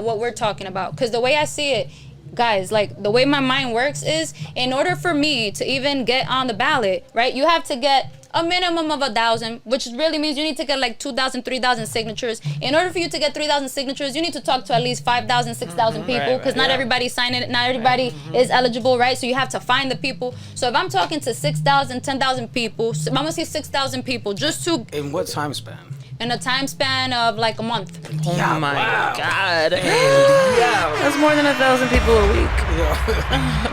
what we're talking about. Because the way I see it, guys, like the way my mind works is, in order for me to even get on the ballot, right, you have to get a minimum of 1,000, which really means you need to get like 2,000, 3,000 signatures. In order for you to get 3,000 signatures, you need to talk to at least 5,000, 6,000 people, because not everybody's signing it, not everybody is eligible, right? So you have to find the people. So if I'm talking to 6,000, 10,000 people, I'm gonna see 6,000 people just to... In what time span? In a time span of like a month. Oh Yeah, my wow. God. Yeah. That's more than 1,000 people a week.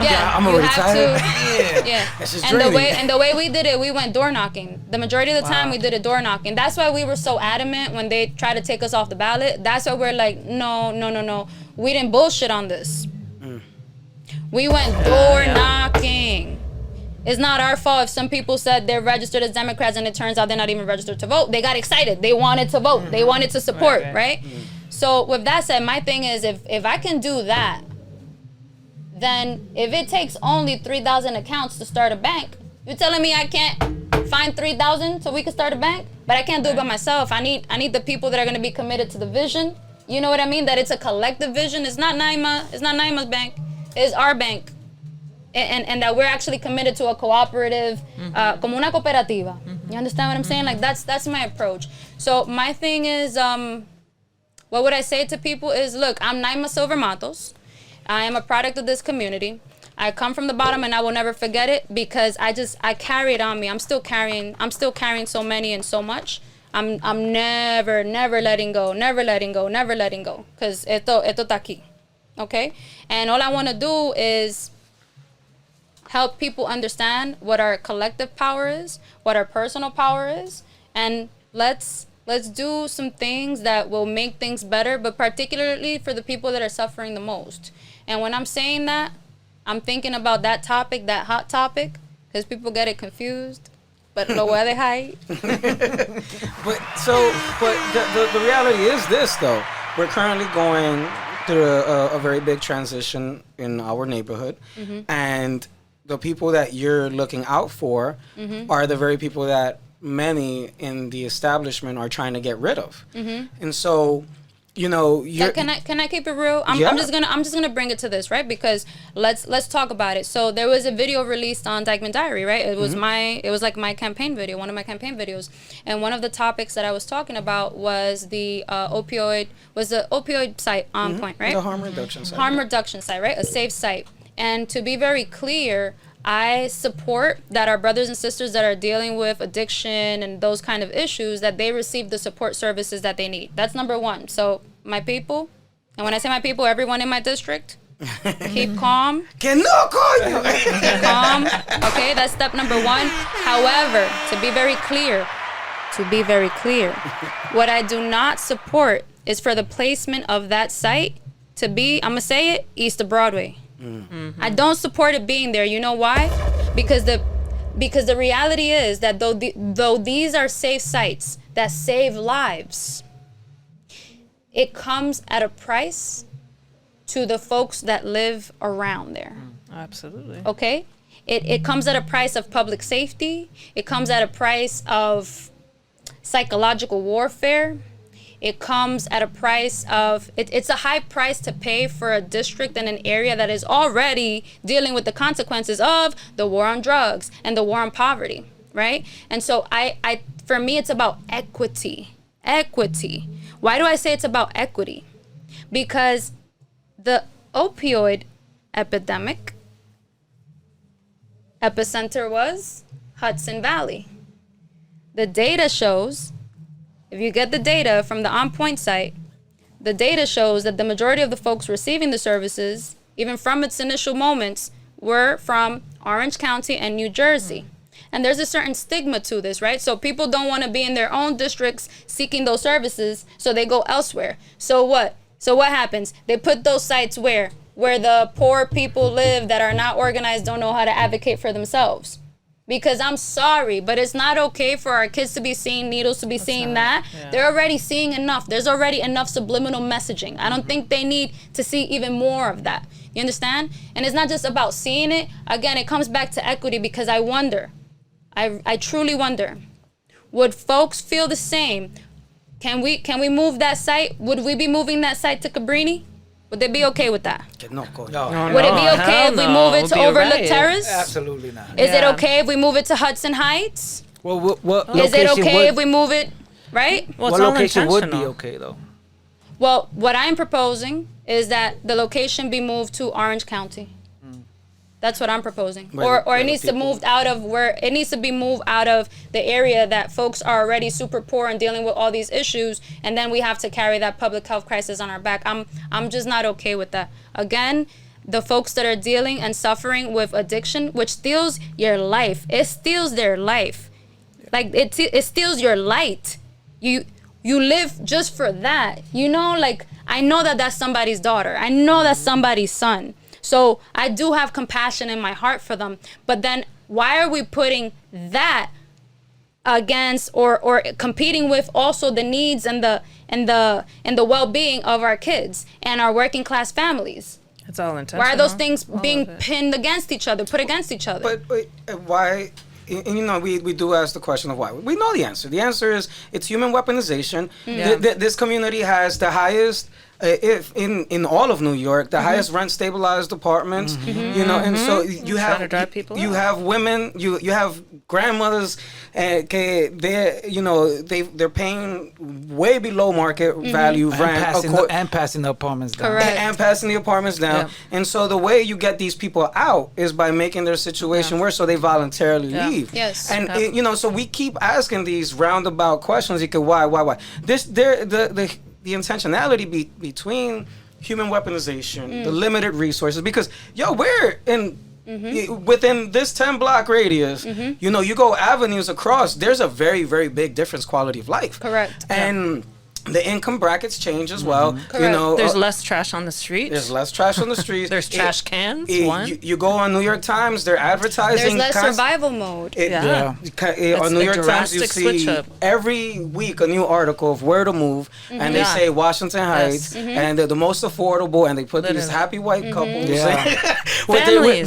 Yeah, I'm you already have tired. to. Yeah, This is and the draining. way we did it, we went door knocking. The majority of the time, we did it door knocking. That's why we were so adamant when they tried to take us off the ballot. That's why we're like, no. We didn't bullshit on this. We went door knocking. It's not our fault if some people said they're registered as Democrats and it turns out they're not even registered to vote. They got excited. They wanted to vote. They wanted to support, right? So with that said, my thing is, if I can do that, then if it takes only 3,000 accounts to start a bank, you're telling me I can't find 3,000 so we can start a bank? But I can't do it by myself. I need the people that are going to be committed to the vision. You know what I mean? That it's a collective vision. It's not Nayma's bank. It's our bank. And that we're actually committed to a cooperative, como una cooperativa. You understand what I'm saying? Like, that's my approach. So my thing is, what would I say to people is, look, I'm Nayma Silver-Matos. I am a product of this community. I come from the bottom and I will never forget it, because I carry it on me. I'm still carrying so many and so much. I'm never letting go, because esto está aquí. Okay? And all I want to do is help people understand what our collective power is, what our personal power is, and let's do some things that will make things better, but particularly for the people that are suffering the most. And when I'm saying that, I'm thinking about that topic, that hot topic, because people get it confused. But lo voy a dejar ahí. But the reality is this, though. We're currently going through a very big transition in our neighborhood, and the people that you're looking out for are the very people that many in the establishment are trying to get rid of. And so, you know, can I keep it real? I'm just gonna bring it to this, right? Because let's talk about it. So there was a video released on Dykeman Diary, right? It was like my campaign video, one of my campaign videos, and one of the topics that I was talking about was the opioid site OnPoint, right? The harm reduction site. Harm reduction site, right? A safe site. And to be very clear, I support that our brothers and sisters that are dealing with addiction and those kind of issues, that they receive the support services that they need. That's number one. So my people, and when I say my people, everyone in my district, keep calm. Keep Calm. Okay, that's step number one. However, to be very clear, what I do not support is for the placement of that site to be, I'm gonna say it, east of Broadway. I don't support it being there. You know why? Because the reality is that though these are safe sites that save lives, it comes at a price to the folks that live around there. Absolutely. Okay? It comes at a price of public safety. It comes at a price of psychological warfare. It comes at a price of, it's a high price to pay for a district and an area that is already dealing with the consequences of the war on drugs and the war on poverty, right? And so for me, it's about equity. Equity. Why do I say it's about equity? Because the opioid epidemic epicenter was Hudson Valley. The data shows, if you get the data from the OnPoint site, the data shows that the majority of the folks receiving the services, even from its initial moments, were from Orange County and New Jersey. And there's a certain stigma to this, right? So people don't want to be in their own districts seeking those services, so they go elsewhere. So what? So what happens? They put those sites where? Where the poor people live that are not organized, don't know how to advocate for themselves. Because I'm sorry, but it's not okay for our kids to be seeing needles, to be seeing that. Yeah. They're already seeing enough. There's already enough subliminal messaging. I don't think they need to see even more of that. You understand? And it's not just about seeing it. Again, it comes back to equity, because I wonder, I truly wonder, would folks feel the same? Can we move that site? Would we be moving that site to Cabrini? Would they be okay with that? No. Would it be okay if we move it to Overlook Terrace? Absolutely not. Is it okay if we move it to Hudson Heights? Well, what is it okay if we move it, right? Well, what location would be okay, though? Well, what I'm proposing is that the location be moved to Orange County. That's what I'm proposing. Or it needs to move out of where it needs to be moved out of the area that folks are already super poor and dealing with all these issues, and then we have to carry that public health crisis on our back. I'm just not okay with that. Again, the folks that are dealing and suffering with addiction, which steals your life. It steals their life. Like it steals your light. You live just for that. You know, like I know that that's somebody's daughter. I know that's somebody's son. So I do have compassion in my heart for them. But then why are we putting that against or competing with also the needs and the well-being of our kids and our working class families? It's all intentional. Why are those things being pinned against each other, put against each other? But why? And you know, we do ask the question of why. We know the answer. The answer is it's human weaponization. Yeah. This community has the highest, if in all of New York, the highest rent stabilized apartments. You know, and so you have women, you have grandmothers, they're paying way below market value rent and passing the apartments down. Correct. And passing the apartments down. Yeah. And so the way you get these people out is by making their situation worse, so they voluntarily leave. Yes. And so we keep asking these roundabout questions. You could why? The intentionality between human weaponization, the limited resources, because we're in within this 10-block radius. You know, you go avenues across. There's a very, very big difference quality of life. Correct. And the income brackets change as well. Correct. You know, there's less trash on the streets. There's less trash on the streets. There's trash cans. You go on New York Times, they're advertising. There's less survival mode. On New York Times, you see every week a new article of where to move, and they say Washington Heights, and they're the most affordable, and they put these happy white couples,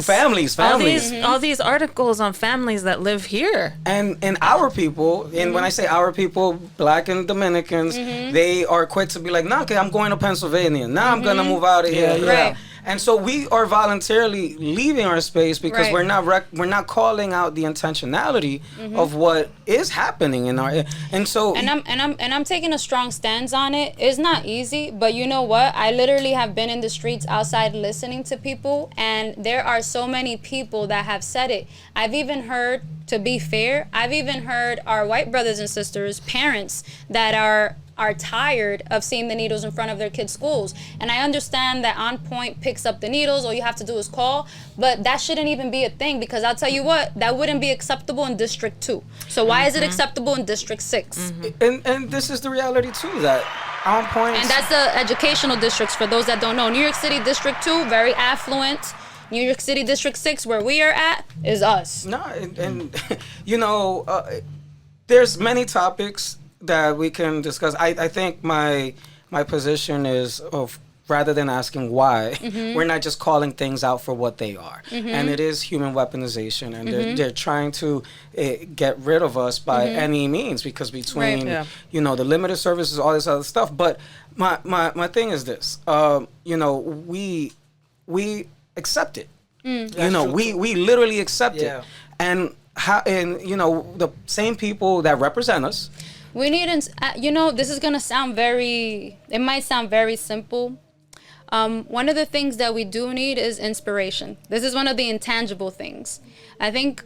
families. All these articles on families that live here, and our people. And when I say our people, Black and Dominicans. They are quick to be like, nah, okay, I'm going to Pennsylvania. Now I'm going to move out of here. Right. And so we are voluntarily leaving our space because we're not calling out the intentionality of what is happening in our, and so I'm taking a strong stance on it. It's not easy, but you know what? I literally have been in the streets outside listening to people, and there are so many people that have said it. I've even heard, to be fair, I've even heard our white brothers and sisters, parents that are tired of seeing the needles in front of their kids' schools. And I understand that OnPoint picks up the needles, all you have to do is call, but that shouldn't even be a thing, because I'll tell you what, that wouldn't be acceptable in District 2. So why is it acceptable in District 6? And this is the reality too, that OnPoint. And that's the educational districts, for those that don't know. New York City District 2, very affluent. New York City District 6, where we are at, is us. No, and you know, there's many topics that we can discuss. I think my position is of, rather than asking why, we're not just calling things out for what they are. And it is human weaponization, and they're trying to get rid of us by any means, because between you know, the limited services, all this other stuff. But my thing is this, you know, we accept it. You know, we literally accept it. And you know, the same people that represent us. We need, you know, this is gonna sound it might sound very simple. One of the things that we do need is inspiration. This is one of the intangible things. I think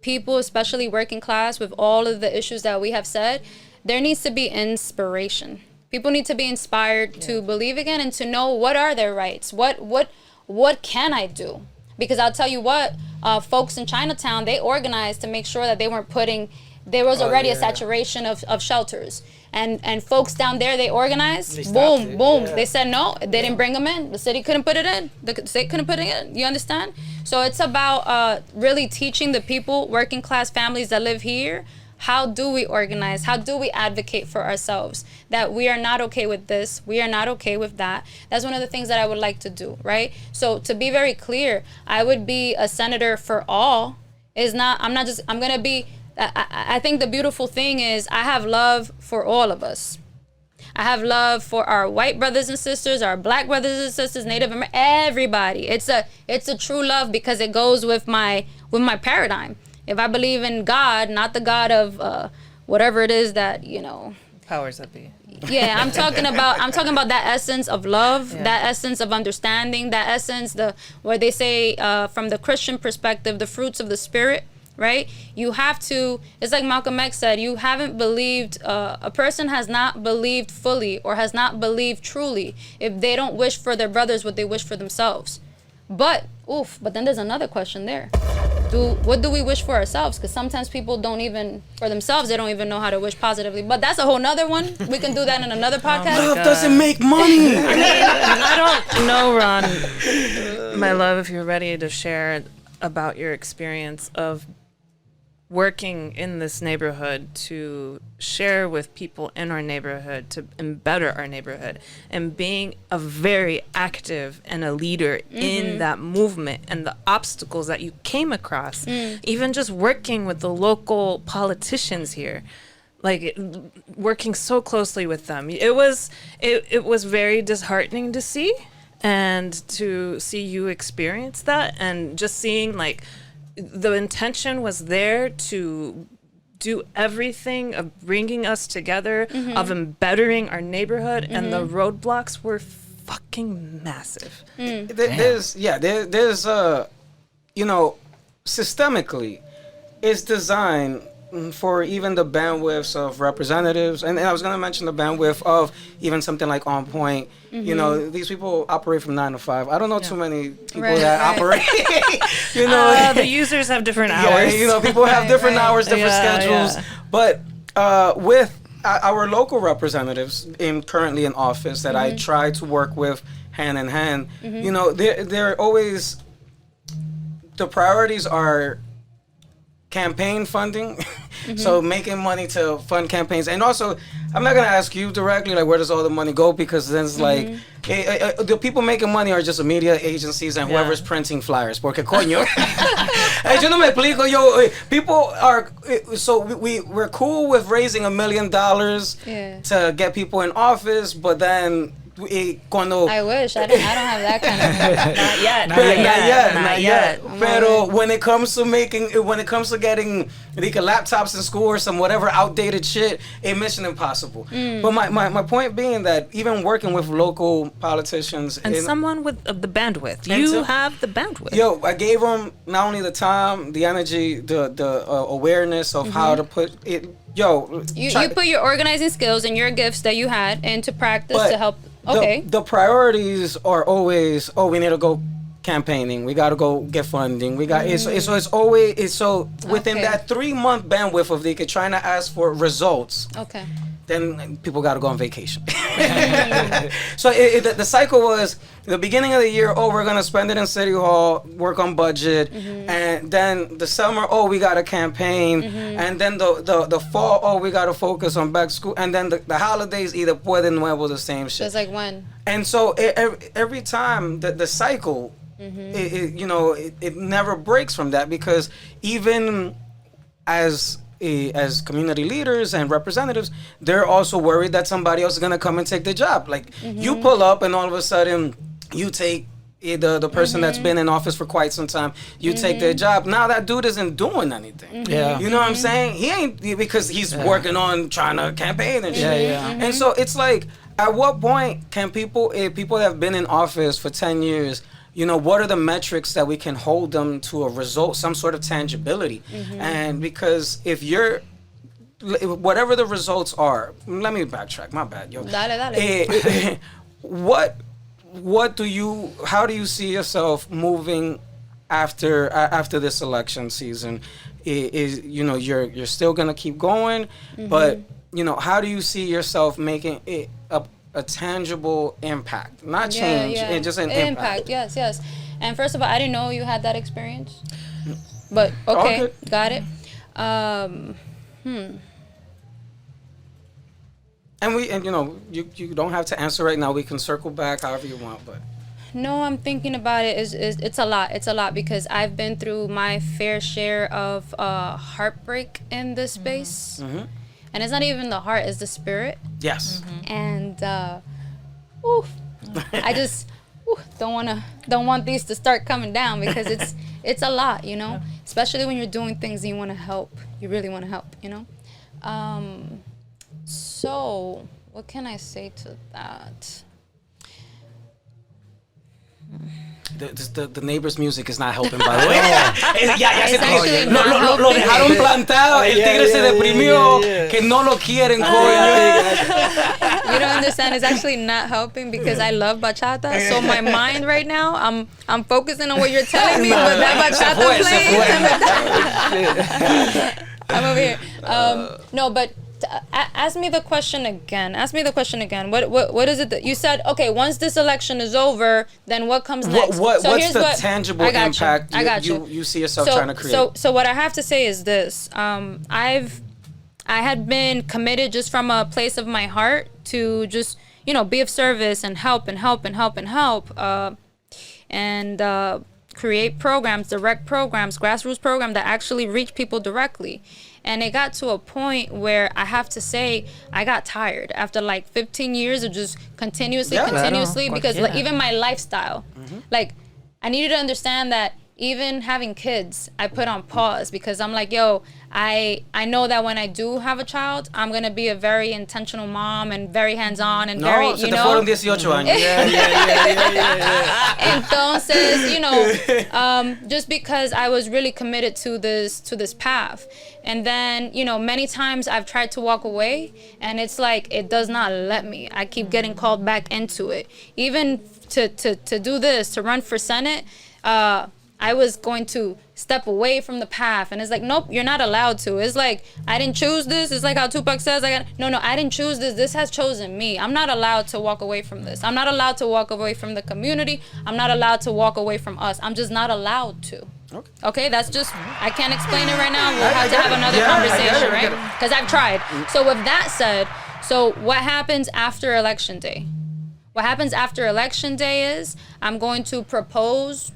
people, especially working class, with all of the issues that we have said, there needs to be inspiration. People need to be inspired to believe again and to know what are their rights. What can I do? Because I'll tell you what, folks in Chinatown, they organized to make sure that they weren't putting. There was already a saturation of shelters. And folks down there, they organized, boom. They said no, they didn't bring them in. The city couldn't put it in. The state couldn't put it in. You understand? So it's about really teaching the people, working class families that live here, how do we organize? How do we advocate for ourselves? That we are not okay with this. We are not okay with that. That's one of the things that I would like to do, right? So to be very clear, I would be a senator for all. I'm going to be... I think the beautiful thing is I have love for all of us. I have love for our white brothers and sisters, our black brothers and sisters, Native American, everybody. It's a true love because it goes with my paradigm. If I believe in God, not the God of whatever it is that, you know, powers that be. Yeah, I'm talking about that essence of love, that essence of understanding, that essence, where they say from the Christian perspective, the fruits of the spirit. Right? You have to, it's like Malcolm X said, you haven't believed, a person has not believed fully or has not believed truly if they don't wish for their brothers what they wish for themselves. But then there's another question there. What do we wish for ourselves? Because sometimes people don't even, for themselves, they don't even know how to wish positively. But that's a whole nother one. We can do that in another podcast. Love doesn't make money. I don't know, Ron, my love, if you're ready to share about your experience of working in this neighborhood to share with people in our neighborhood to better our neighborhood, and being a very active and a leader in that movement, and the obstacles that you came across, even just working with the local politicians here, like working so closely with them. It was very disheartening to see, and to see you experience that, and just seeing like the intention was there to do everything of bringing us together, of bettering our neighborhood, and the roadblocks were fucking massive. There's you know, systemically, it's designed for even the bandwidths of representatives, and I was going to mention the bandwidth of even something like OnPoint. You know, these people operate from 9 to 5. I don't know too many people that operate. You know, the users have different hours. Yeah, you know, people have different hours, different schedules. But with our local representatives currently in office that I try to work with hand in hand, you know, they're always, the priorities are campaign funding, so making money to fund campaigns. And also, I'm not going to ask you directly, like, where does all the money go? Because then it's like, the people making money are just the media agencies and whoever's printing flyers. Porque coño. Yo no me explico. People are, so we're cool with raising $1 million to get people in office, but then cuando I wish. I don't have that kind of. Not yet. Not yet. Pero when it comes to getting like laptops in school or some whatever outdated shit, it's mission impossible. But my point being that even working with local politicians and someone with the bandwidth, you have the bandwidth. Yo, I gave them not only the time, the energy, the awareness of how to put it. Yo, you put your organizing skills and your gifts that you had into practice to help. Okay. The priorities are always, we need to go campaigning. We got to go get funding. We got it's always within that 3-month bandwidth of they could trying to ask for results. Okay. Then people got to go on vacation. So the cycle was the beginning of the year. We're gonna spend it in City Hall, work on budget, and then the summer. We got a campaign, and then the fall. We got to focus on back to school, and then the holidays either Puede Nuevo, the same shit. Just like when. And so every time the cycle, it never breaks from that, because even as community leaders and representatives, they're also worried that somebody else is going to come and take the job. Like you pull up and all of a sudden you take the person that's been in office for quite some time, you take their job. Now that dude isn't doing anything. Yeah. You know what I'm saying? He ain't, because he's working on trying to campaign and shit. And so it's like, at what point can people that have been in office for 10 years, what are the metrics that we can hold them to a result, some sort of tangibility? And because if you're, whatever the results are, let me backtrack, my bad, yo. Dale. How do you see yourself moving after this election season? You're still gonna keep going, but how do you see yourself making it a tangible impact, not change, just an impact? Yes. And first of all, I didn't know you had that experience, but okay, got it. And you don't have to answer right now. We can circle back however you want, but. No, I'm thinking about it. It's a lot. It's a lot because I've been through my fair share of heartbreak in this space. And it's not even the heart, it's the spirit. Yes. And I just don't want these to start coming down, because it's a lot, especially when you're doing things and you want to help. You really want to help, So what can I say to that? The neighbor's music is not helping, by the way. Lo dejaron plantado. El tigre se deprimió. Que no lo quieren, coño. You don't understand. It's actually not helping because I love bachata. So my mind right now, I'm focusing on what you're telling me, but that bachata plays. I'm over here. No, but. Ask me the question again. What is it that you said? Okay, once this election is over, then what comes next? What's the tangible impact you see yourself trying to create? So what I have to say is this: I had been committed just from a place of my heart to just be of service and help and create programs, direct programs, grassroots programs that actually reach people directly. And it got to a point where I have to say I got tired after like 15 years of just continuously, because even my lifestyle, like I needed to understand that even having kids, I put on pause because I'm like, I know that when I do have a child, I'm going to be a very intentional mom and very hands-on and very, se te fueron 18 años. Entonces, just because I was really committed to this path. And then, many times I've tried to walk away and it's like, it does not let me. I keep getting called back into it. Even to do this, to run for Senate, I was going to step away from the path, and it's like, nope, you're not allowed to. It's like, I didn't choose this. It's like how Tupac says, no, I didn't choose this. This has chosen me. I'm not allowed to walk away from this. I'm not allowed to walk away from the community. I'm not allowed to walk away from us. I'm just not allowed to. Okay, that's just, I can't explain it right now. We'll have to have another conversation, right? Because I've tried. So with that said, so what happens after Election Day? What happens after Election Day is I'm going to propose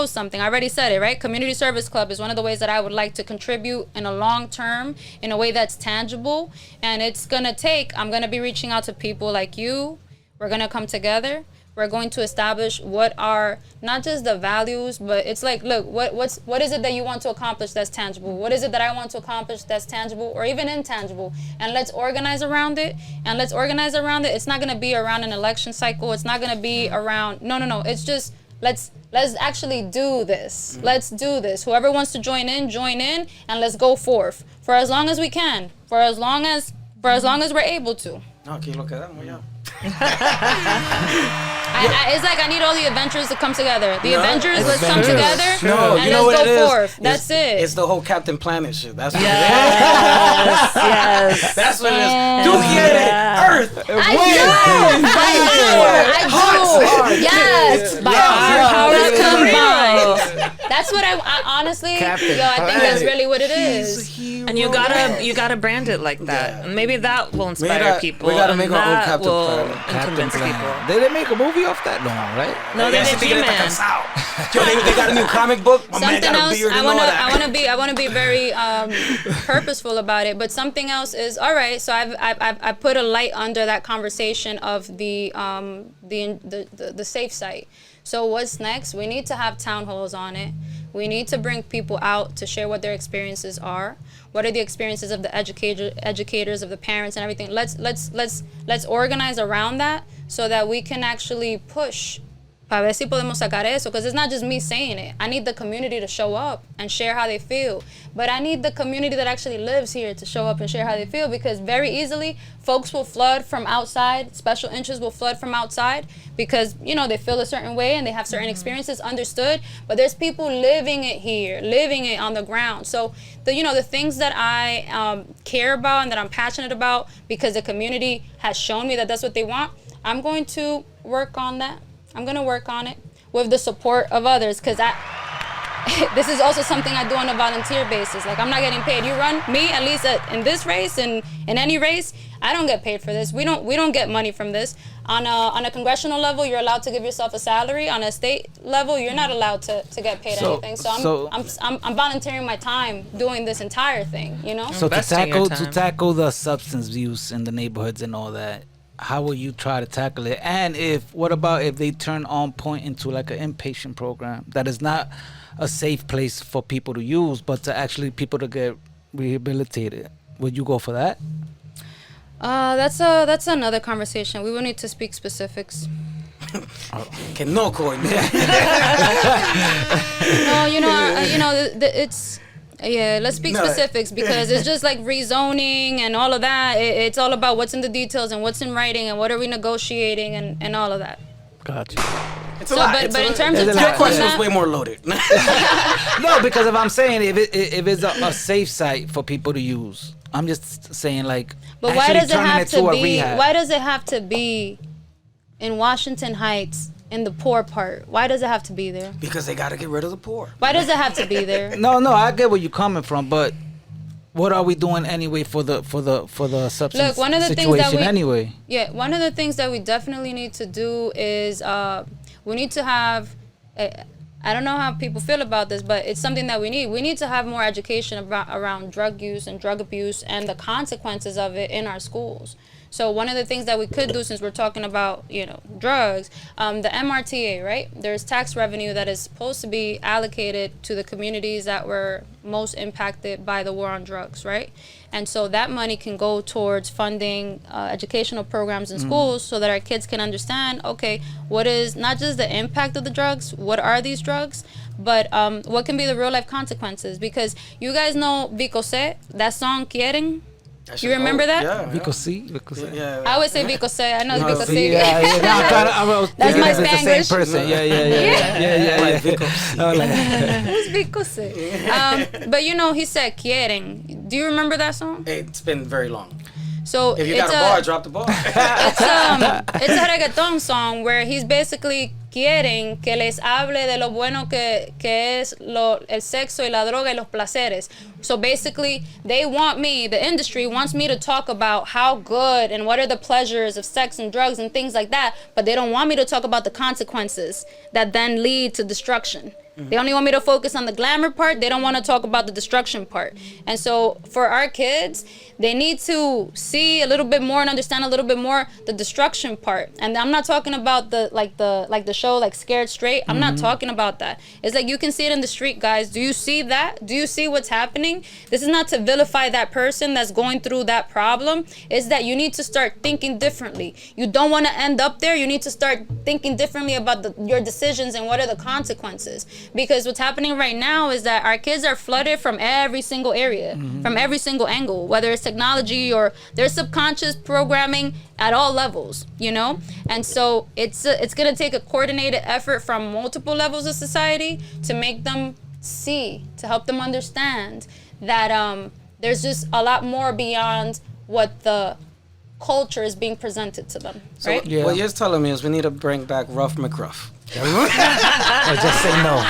something. I already said it, right? Community Service Club is one of the ways that I would like to contribute in a long term, in a way that's tangible. And it's going to take, I'm going to be reaching out to people like you, We're going to come together. We're going to establish what are not just the values, but it's like, look, what is it that you want to accomplish that's tangible? What is it that I want to accomplish that's tangible or even intangible? And let's organize around it. It's not going to be around an election cycle. It's not going to be around, no. It's just, let's actually do this. Let's do this. Whoever wants to join in, and let's go forth for as long as we can, for as long as we're able to. Okay, look at that one, yeah. It's like I need all the Avengers to come together. The Avengers, let's come together and you know let's what go it is? Forth. That's it. It's the whole Captain Planet shit. That's what Yes. it is. That's what it is. Do get it. Earth. I do. Yes. By our powers combined. That's what I honestly, I think that's really what it is. And you gotta brand it like that. Yeah. And maybe that will inspire people. We gotta and make our own that Captain will Planet. convince people. Did they make a movie off that? No, right? No, they did G-Man. Yo, they got a new comic book. My man Something got a else, beard and all that. I wanna be very purposeful about it. But something else is, all right. So I put a light under that conversation of the safe site. So what's next? We need to have town halls on it. We need to bring people out to share what their experiences are. What are the experiences of the educators, of the parents, and everything? Let's organize around that so that we can actually push. Para ver si podemos sacar eso, because it's not just me saying it. I need the community to show up and share how they feel. But I need the community that actually lives here to show up and share how they feel, because very easily folks will flood from outside, special interests will flood from outside because, they feel a certain way and they have certain experiences, understood. But there's people living it here, living it on the ground. So the things that I care about and that I'm passionate about, because the community has shown me that that's what they want, I'm going to work on that. I'm going to work on it with the support of others, because this is also something I do on a volunteer basis. Like, I'm not getting paid. You run me, at least in this race and in any race, I don't get paid for this. We don't get money from this. On a congressional level, you're allowed to give yourself a salary. On a state level, you're not allowed to get paid anything. So I'm volunteering my time doing this entire thing, So to tackle the substance use in the neighborhoods and all that, how will you try to tackle it? And what about if they turn OnPoint into like an inpatient program that is not a safe place for people to use, but to actually people to get rehabilitated? Would you go for that? That's another conversation. We will need to speak specifics. Que no coordinate. No, it's. Yeah, let's speak specifics, because it's just like rezoning and all of that. It's all about what's in the details and what's in writing and what are we negotiating and all of that. Gotcha. It's a lot. But in terms of your question was way more loaded. No, because if I'm saying if it's a safe site for people to use, I'm just saying like. But why does it have to be? Why does it have to be in Washington Heights? In the poor part, why does it have to be there? Because they got to get rid of the poor. Why does it have to be there? No, I get where you're coming from, but what are we doing anyway for the substance one of the situation things that anyway? Yeah, one of the things that we definitely need to do is we need to have. I don't know how people feel about this, but it's something that we need. We need to have more education around drug use and drug abuse and the consequences of it in our schools. So one of the things that we could do, since we're talking about, drugs, the MRTA, right? There's tax revenue that is supposed to be allocated to the communities that were most impacted by the war on drugs, right? And so that money can go towards funding educational programs in schools so that our kids can understand, okay, what is not just the impact of the drugs, what are these drugs, but what can be the real life consequences? Because you guys know Vicose, that song Quieren. You remember that? Yeah. Vicose. Yeah. I always say Vicose. I know it's Vicose. Yeah. That's my Spanglish. Spanglish. The same person. Yeah. Like Vicose. It's Vicose. But he said Quieren. Do you remember that song? It's been very long. So if you got a bar, drop the bar. It's a reggaeton song where he's basically quieren que les hable de lo bueno que es el sexo y la droga y los placeres. So basically, they want me, the industry wants me to talk about how good and what are the pleasures of sex and drugs and things like that, but they don't want me to talk about the consequences that then lead to destruction. They only want me to focus on the glamour part. They don't want to talk about the destruction part. And so for our kids, they need to see a little bit more and understand a little bit more the destruction part. And I'm not talking about the show like Scared Straight. I'm not talking about that. It's like you can see it in the street, guys. Do you see that? Do you see what's happening? This is not to vilify that person that's going through that problem. It's that you need to start thinking differently. You don't want to end up there. You need to start thinking differently about your decisions and what are the consequences. Because what's happening right now is that our kids are flooded from every single area, from every single angle, whether it's technology or their subconscious programming at all levels, you know? And so it's going to take a coordinated effort from multiple levels of society to make them see, to help them understand that there's just a lot more beyond what the culture is being presented to them, right? So what you're telling me is we need to bring back Rough McGruff. Or just say no.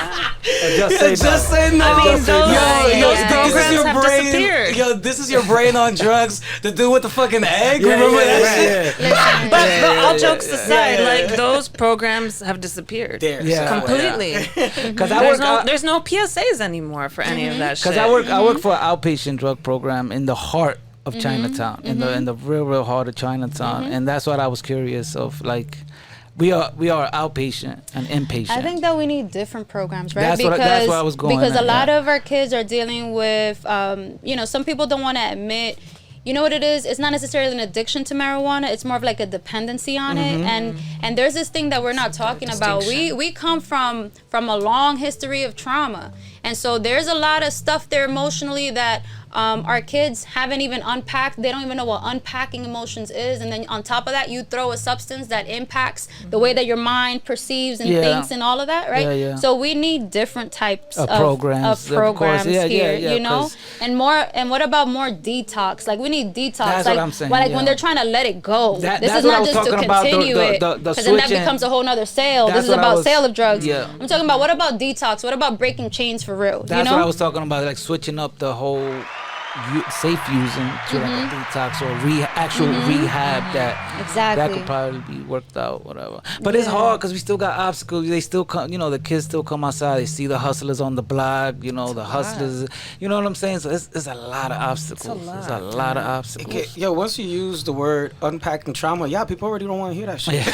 Just say no. I mean, those this is programs your have brain. disappeared. Yo, this is your brain on drugs. The dude with the fucking egg. Remember that shit? But all jokes aside, like those programs have disappeared completely. Because there's no PSAs anymore for any of that shit. Because I work for an outpatient drug program in the heart of Chinatown, in the real heart of Chinatown, and that's what I was curious of. Like, we are outpatient and inpatient. I think that we need different programs, right? That's what I was going because at, a lot of our kids are dealing with, some people don't want to admit. You know what it is? It's not necessarily an addiction to marijuana. It's more of like a dependency on it. And there's this thing that we're not talking about. We come from a long history of trauma. And so there's a lot of stuff there emotionally that our kids haven't even unpacked. They don't even know what unpacking emotions is. And then on top of that, you throw a substance that impacts the way that your mind perceives and thinks and all of that, right? So we need different types of programs here, you know? And what about more detox? Like, we need detox. That's like, what I'm saying, when they're trying to let it go. This is not just to continue it. Because then that becomes a whole nother sale. This is about sale of drugs. I'm talking about, what about detox? What about breaking chains for real? That's what I was talking about, like switching up the whole safe using to like a detox or actual rehab that could probably be worked out, whatever. But it's hard because we still got obstacles. They still come, the kids still come outside. They see the hustlers on the block, the hustlers, you know what I'm saying? So it's a lot of obstacles. It's a lot of obstacles. Yo, once you use the word unpacking trauma, people already don't want to hear that shit.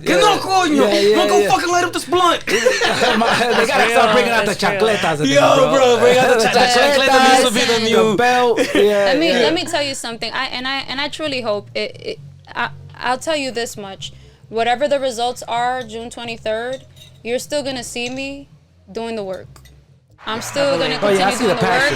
Que no coño, no go fucking light up this blunt. They gotta start bringing out the chacletas. Yo, bro, bring out the chacletas. Needs to be the new belt. Let me tell you something. I truly hope I'll tell you this much. Whatever the results are, June 23rd, you're still gonna see me doing the work. I'm still going to continue doing the work,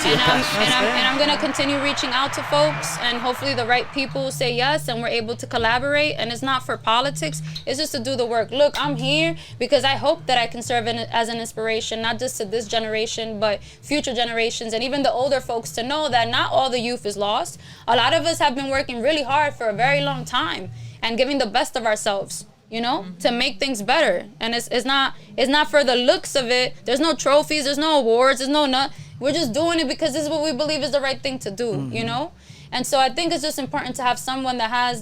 and I'm going to continue reaching out to folks, and hopefully the right people say yes, and we're able to collaborate. And it's not for politics; it's just to do the work. Look, I'm here because I hope that I can serve as an inspiration, not just to this generation, but future generations, and even the older folks, to know that not all the youth is lost. A lot of us have been working really hard for a very long time and giving the best of ourselves, to make things better. And it's not for the looks of it. There's no trophies, there's no awards, there's no nut. We're just doing it because this is what we believe is the right thing to do, And so I think it's just important to have someone that has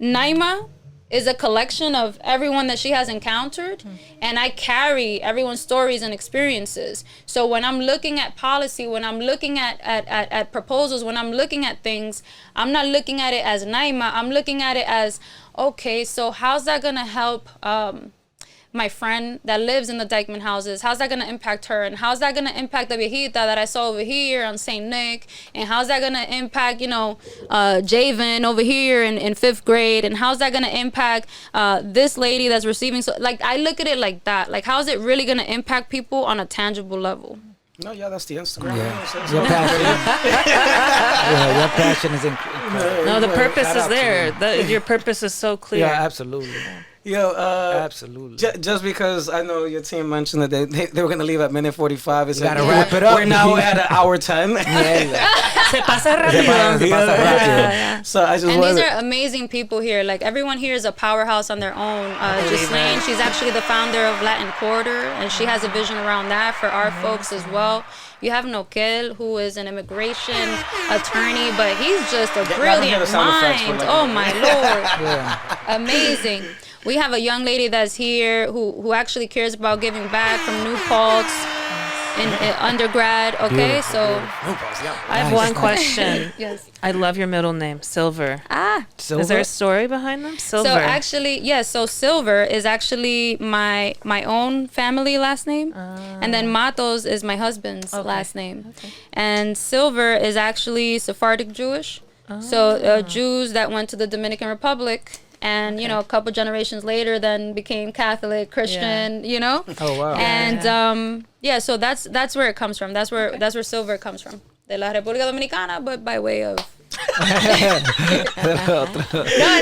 Nayma is a collection of everyone that she has encountered, and I carry everyone's stories and experiences. So when I'm looking at policy, when I'm looking at proposals, when I'm looking at things, I'm not looking at it as Nayma. I'm looking at it as, okay, so how's that gonna help my friend that lives in the Dykeman houses? How's that gonna impact her? And how's that gonna impact the viejita that I saw over here on St. Nick? And how's that gonna impact, Javen over here in 5th grade? And how's that gonna impact this lady that's receiving? So, like, I look at it like that. Like, how's it really gonna impact people on a tangible level? No, that's the Instagram. Your passion is incredible. No, the purpose is there. Your purpose is so clear. Yeah, absolutely. Yo, Absolutely. Just because I know your team mentioned that they were going to leave at minute 45. It's Gotta wrap it up. We're now at an hour 10. Se pasa rápido. So I just And wanted... these are amazing people here. Like, everyone here is a powerhouse on their own. Ghislaine, she's actually the founder of Latin Quarter, and she has a vision around that for our folks as well. You have Noquel, who is an immigration attorney, but he's just a brilliant mind. Oh, my Lord. Amazing. We have a young lady that's here who actually cares about giving back from New Paltz in undergrad. Okay, so I have one question. yes. I love your middle name, Silver. Silver? Is there a story behind them? Silver. So actually, yes. So Silver is actually my own family last name, and then Matos is my husband's last name, and Silver is actually Sephardic Jewish. So Jews that went to the Dominican Republic. And you know, a couple generations later, then became Catholic, Christian. You know. Oh wow. And so that's where it comes from. That's where Silver comes from. De la República Dominicana, but by way of. No, and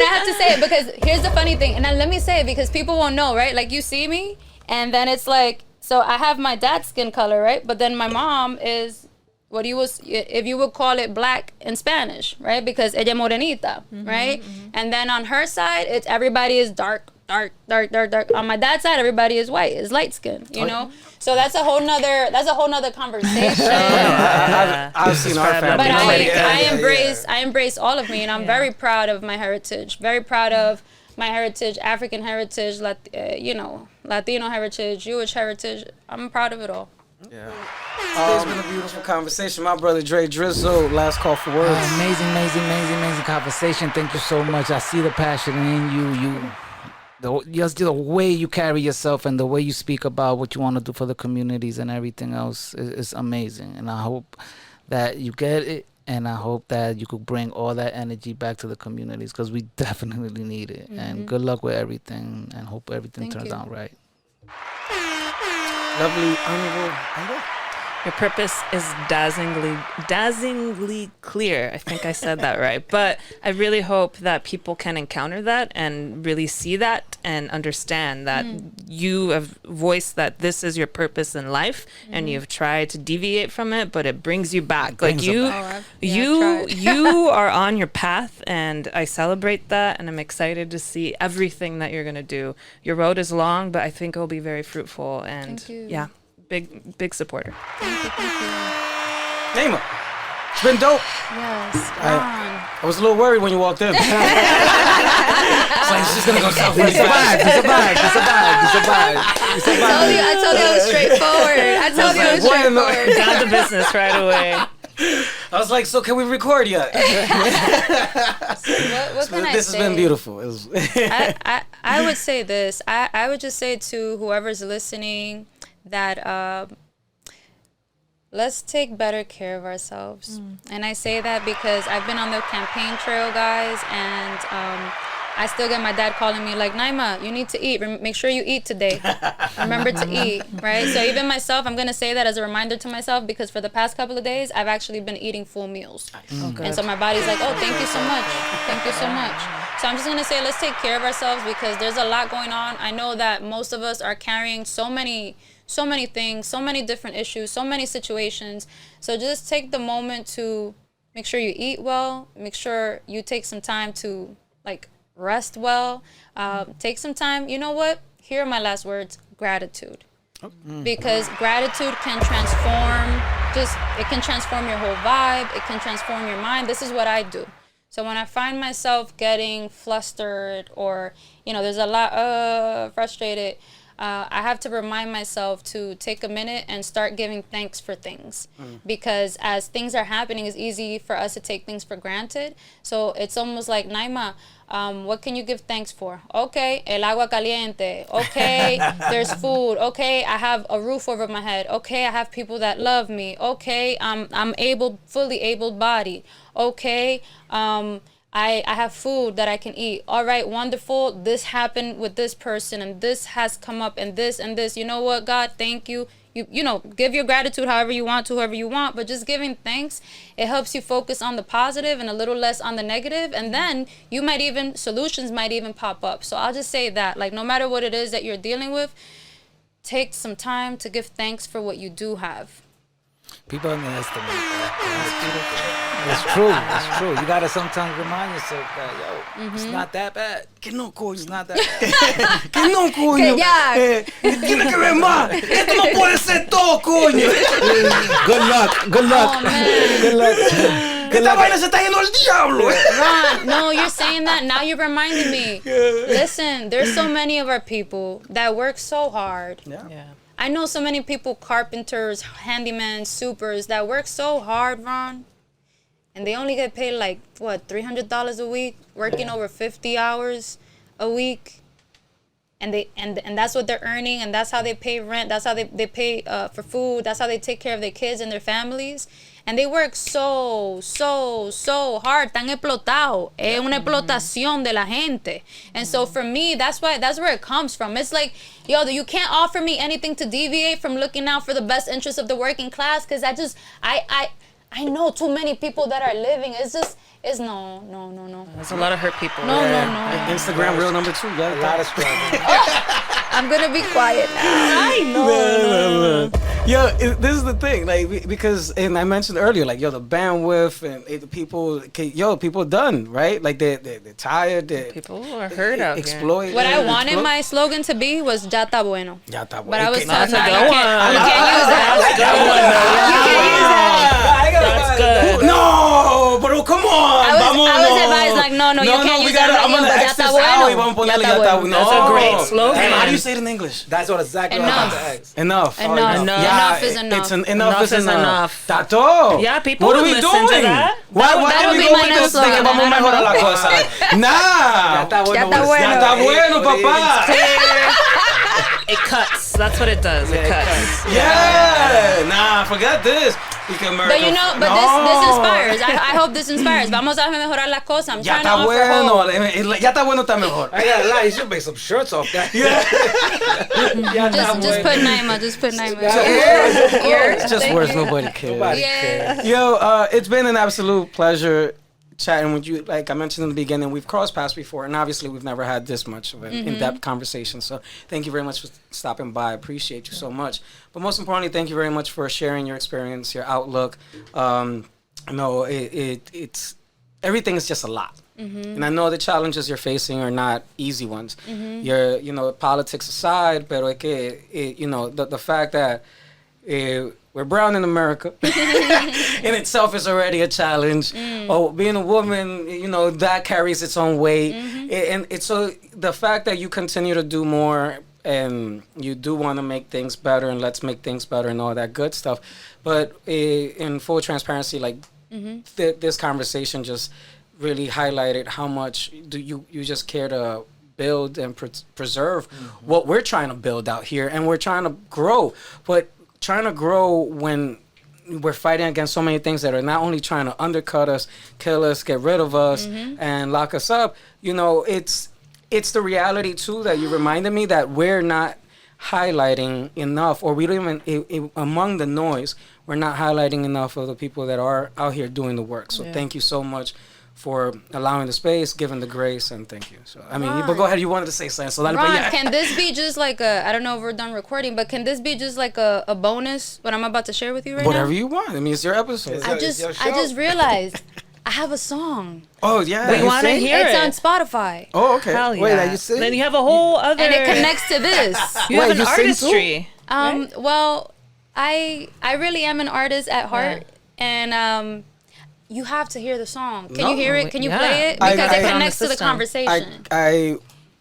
I have to say it because here's the funny thing, and then let me say it because people won't know, right? Like, you see me, and then it's like, so I have my dad's skin color, right? But then my mom is. If you would call it black in Spanish, right? Because ella morenita, right? And then on her side, it's everybody is dark. On my dad's side, everybody is white, is light skin, you know? So that's a whole nother conversation. I've seen our family. But I embrace all of me, and I'm very proud of my heritage. Very proud of my heritage, African heritage, Latino heritage, Jewish heritage. I'm proud of it all. Yeah. It's been a beautiful conversation. My brother Dre Drizzle, last call for words. Amazing conversation. Thank you so much. I see the passion in you. Just the way you carry yourself and the way you speak about what you want to do for the communities and everything else is amazing. And I hope that you get it. And I hope that you could bring all that energy back to the communities because we definitely need it. And good luck with everything. And hope everything turns out right. Lovely, honorable. Your purpose is dazzlingly clear. I think I said that right. But I really hope that people can encounter that and really see that and understand that you have voiced that this is your purpose in life and you've tried to deviate from it, but it brings you back. Like you are on your path, and I celebrate that, and I'm excited to see everything that you're going to do. Your road is long, but I think it will be very fruitful, and yeah. Big supporter. Thank you. Nayma, it's been dope. Yes. I was a little worried when you walked in. It's like, she's gonna go south. It's a vibe. I told you I was straightforward. Down to business right away. I was like, so can we record yet? What can I say? This has been beautiful. I would say this. I would just say to whoever's listening that let's take better care of ourselves. And I say that because I've been on the campaign trail, guys, and I still get my dad calling me like, Nayma, you need to eat. Make sure you eat today. Remember to eat, right? So even myself, I'm going to say that as a reminder to myself because for the past couple of days, I've actually been eating full meals. And so my body's like, oh, thank you so much. Thank you so much. So I'm just going to say, let's take care of ourselves because there's a lot going on. I know that most of us are carrying so many things, so many different issues, so many situations. So just take the moment to make sure you eat well, make sure you take some time to rest well, take some time. You know what? Here are my last words: gratitude. Because gratitude can transform, it can transform your whole vibe, it can transform your mind. This is what I do. So when I find myself getting flustered or, there's a lot frustrated, I have to remind myself to take a minute and start giving thanks for things. Because as things are happening, it's easy for us to take things for granted. So it's almost like, Nayma, what can you give thanks for? Okay, el agua caliente. Okay, there's food. Okay, I have a roof over my head. Okay, I have people that love me. Okay, I'm fully able-bodied. Okay, I have food that I can eat. All right, wonderful. This happened with this person and this has come up and this and this. You know what, God, thank you. You know, give your gratitude however you want to whoever you want, but just giving thanks, it helps you focus on the positive and a little less on the negative, and then solutions might even pop up. So I'll just say that, like, no matter what it is that you're dealing with, take some time to give thanks for what you do have. People underestimate that. It's true. It's true. You gotta sometimes remind yourself that, it's not that bad. Que no, coño. It's not that bad. Que no, coño. Que ya. Tiene que ver más. Esto no puede ser todo, coño. Good luck. Good luck. Oh, man. Good luck. Esta vaina se está yendo al diablo. Ron, no, you're saying that. Now you're reminding me. Listen, there's so many of our people that work so hard. Yeah. I know so many people, carpenters, handymen, supers, that work so hard, Ron. And they only get paid like, what, $300 a week, working over 50 hours a week. And that's what they're earning, and that's how they pay rent, that's how they pay for food, that's how they take care of their kids and their families. And they work so hard, tan explotado. Es una explotación de la gente. And so for me, that's where it comes from. It's like, yo, you can't offer me anything to deviate from looking out for the best interest of the working class, because I know too many people that are living. It's no. There's a lot of hurt people. No. Instagram rule number 2. A lot of struggle. I'm gonna be quiet now. I know. Yo, this is the thing, like, because, and I mentioned earlier, like, yo, the bandwidth and people done, right? Like, they're tired. People are hurt out exploit. here. What I wanted my slogan to be was "Ya está bueno." Ya está bueno. But I was That's telling a you, good you can't use that. That's good. No, pero come on. I was advised, like, no, you can't use that. I'm gonna Ya X this está out y bueno. vamos a ponerle Ya ya está está bueno. bueno. That's a great slogan. Hey, how do you say it in English? That's what exactly what I'm about to ask. Enough. Enough is enough. It's enough Enough is is enough. enough. Tato. Yeah, people What are would we listen to doing? that. Why That'll do we be go my with next this de que slogan. vamos a I don't mejorar know. la cosa? Ya Nah. está bueno. Ya está bueno. Ya está bueno, papá. It cuts. That's what it does. It cuts. Yeah. Nah, forget this. But you know, this inspires. I hope this inspires. Vamos a mejorar las cosas. I'm Ya trying to está offer hope. bueno. Ya está bueno, está mejor. I gotta lie, you should make some shirts off that. Just put Nayma. Just put Nayma. It's just words nobody cares. Yeah. Yo, it's been an absolute pleasure chatting with you. Like I mentioned in the beginning, we've crossed paths before, and obviously we've never had this much of an in-depth conversation. So thank you very much for stopping by. I appreciate you so much. But most importantly, thank you very much for sharing your experience, your outlook. No, it's everything is just a lot. And I know the challenges you're facing are not easy ones. You're, politics aside, pero es que, the fact that we're brown in America in itself is already a challenge. Oh, being a woman, that carries its own weight. And it's so the fact that you continue to do more and you do want to make things better and let's make things better and all that good stuff. But in full transparency, like this conversation just really highlighted how much do you just care to build and preserve what we're trying to build out here, and we're trying to grow. But trying to grow when we're fighting against so many things that are not only trying to undercut us, kill us, get rid of us, and lock us up. It's the reality too that you reminded me that we're not highlighting enough, or we don't even among the noise, we're not highlighting enough of the people that are out here doing the work. So thank you so much for allowing the space, giving the grace, and thank you. So, but go ahead. You wanted to say something. So Ron, can this be just like I don't know if we're done recording, but can this be just like a bonus, what I'm about to share with you right Whatever now? you want. It's your episode. I just realized I have a song. Oh, yeah. We want to hear It's it. on Spotify. Oh, okay. Hell Wait, yeah. are you sing? Then you have a whole other... And it connects to this. You have Wait, an you sing artistry. Right? Well, I really am an artist at heart, and you have to hear the song. Can you hear it? Can you play it? Because it connects to the conversation. I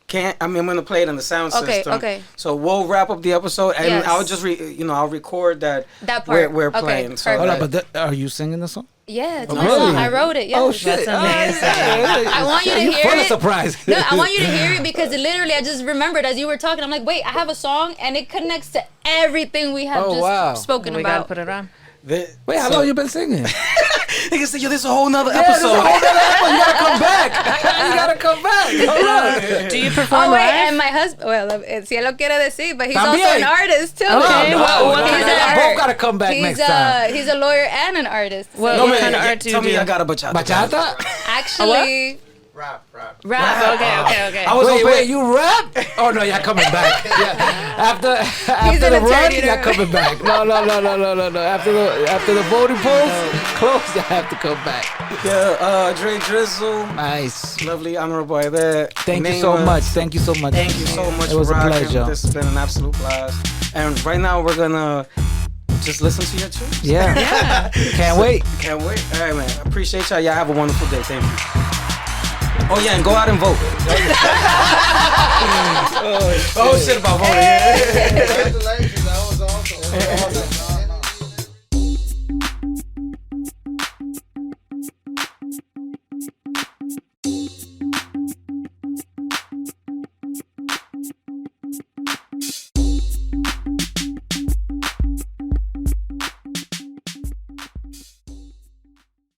can't. I'm going to play it in the sound system. Okay. So we'll wrap up the episode, and Yes. I'll just I'll record that part. we're Okay, playing. So Hold that- on, but are you singing the song? Yeah, it's Oh, my really? song. I wrote it. Yes. Oh shit! That's amazing. I want you to hear Full of it. surprise. No, I want you to hear it because literally I just remembered as you were talking. I'm like, wait, I have a song, and it connects to everything we have Oh, just wow. spoken We got to about. put it on. Wait, how long you been singing? Nigga said, yo, this is a whole nother Yeah, this is a episode. whole nother episode. You gotta come back. You gotta come back. Hold on. Do you perform Oh wait, live? and my husband. Well, si él lo quiere decir, but he's También. also an artist too. Okay, No, what no, kind no, of I art? both gotta come back next time. He's a lawyer and an artist. So What No, man, kind of art do you tell me do? I got a bachata. Bachata? actually, Rap. Rap. Okay. I was Wait, you rap? Oh no, y'all coming back. Yeah. After an the run, attorney y'all now. coming back. No. After the voting polls close, y'all have to come back. Yeah, Dre Drizzle. Nice. Lovely honorable boy there. Thank you so Nayma, much. Thank you so much. Thank you so much It was for a rocking. pleasure. This has been an absolute blast. And right now we're gonna just listen to your tunes. Yeah. Can't wait. Can't wait. All right, man. I appreciate y'all. Y'all have a wonderful day. Thank you. Oh yeah, and go out and vote. Oh shit about voting. Congratulations, that was awesome.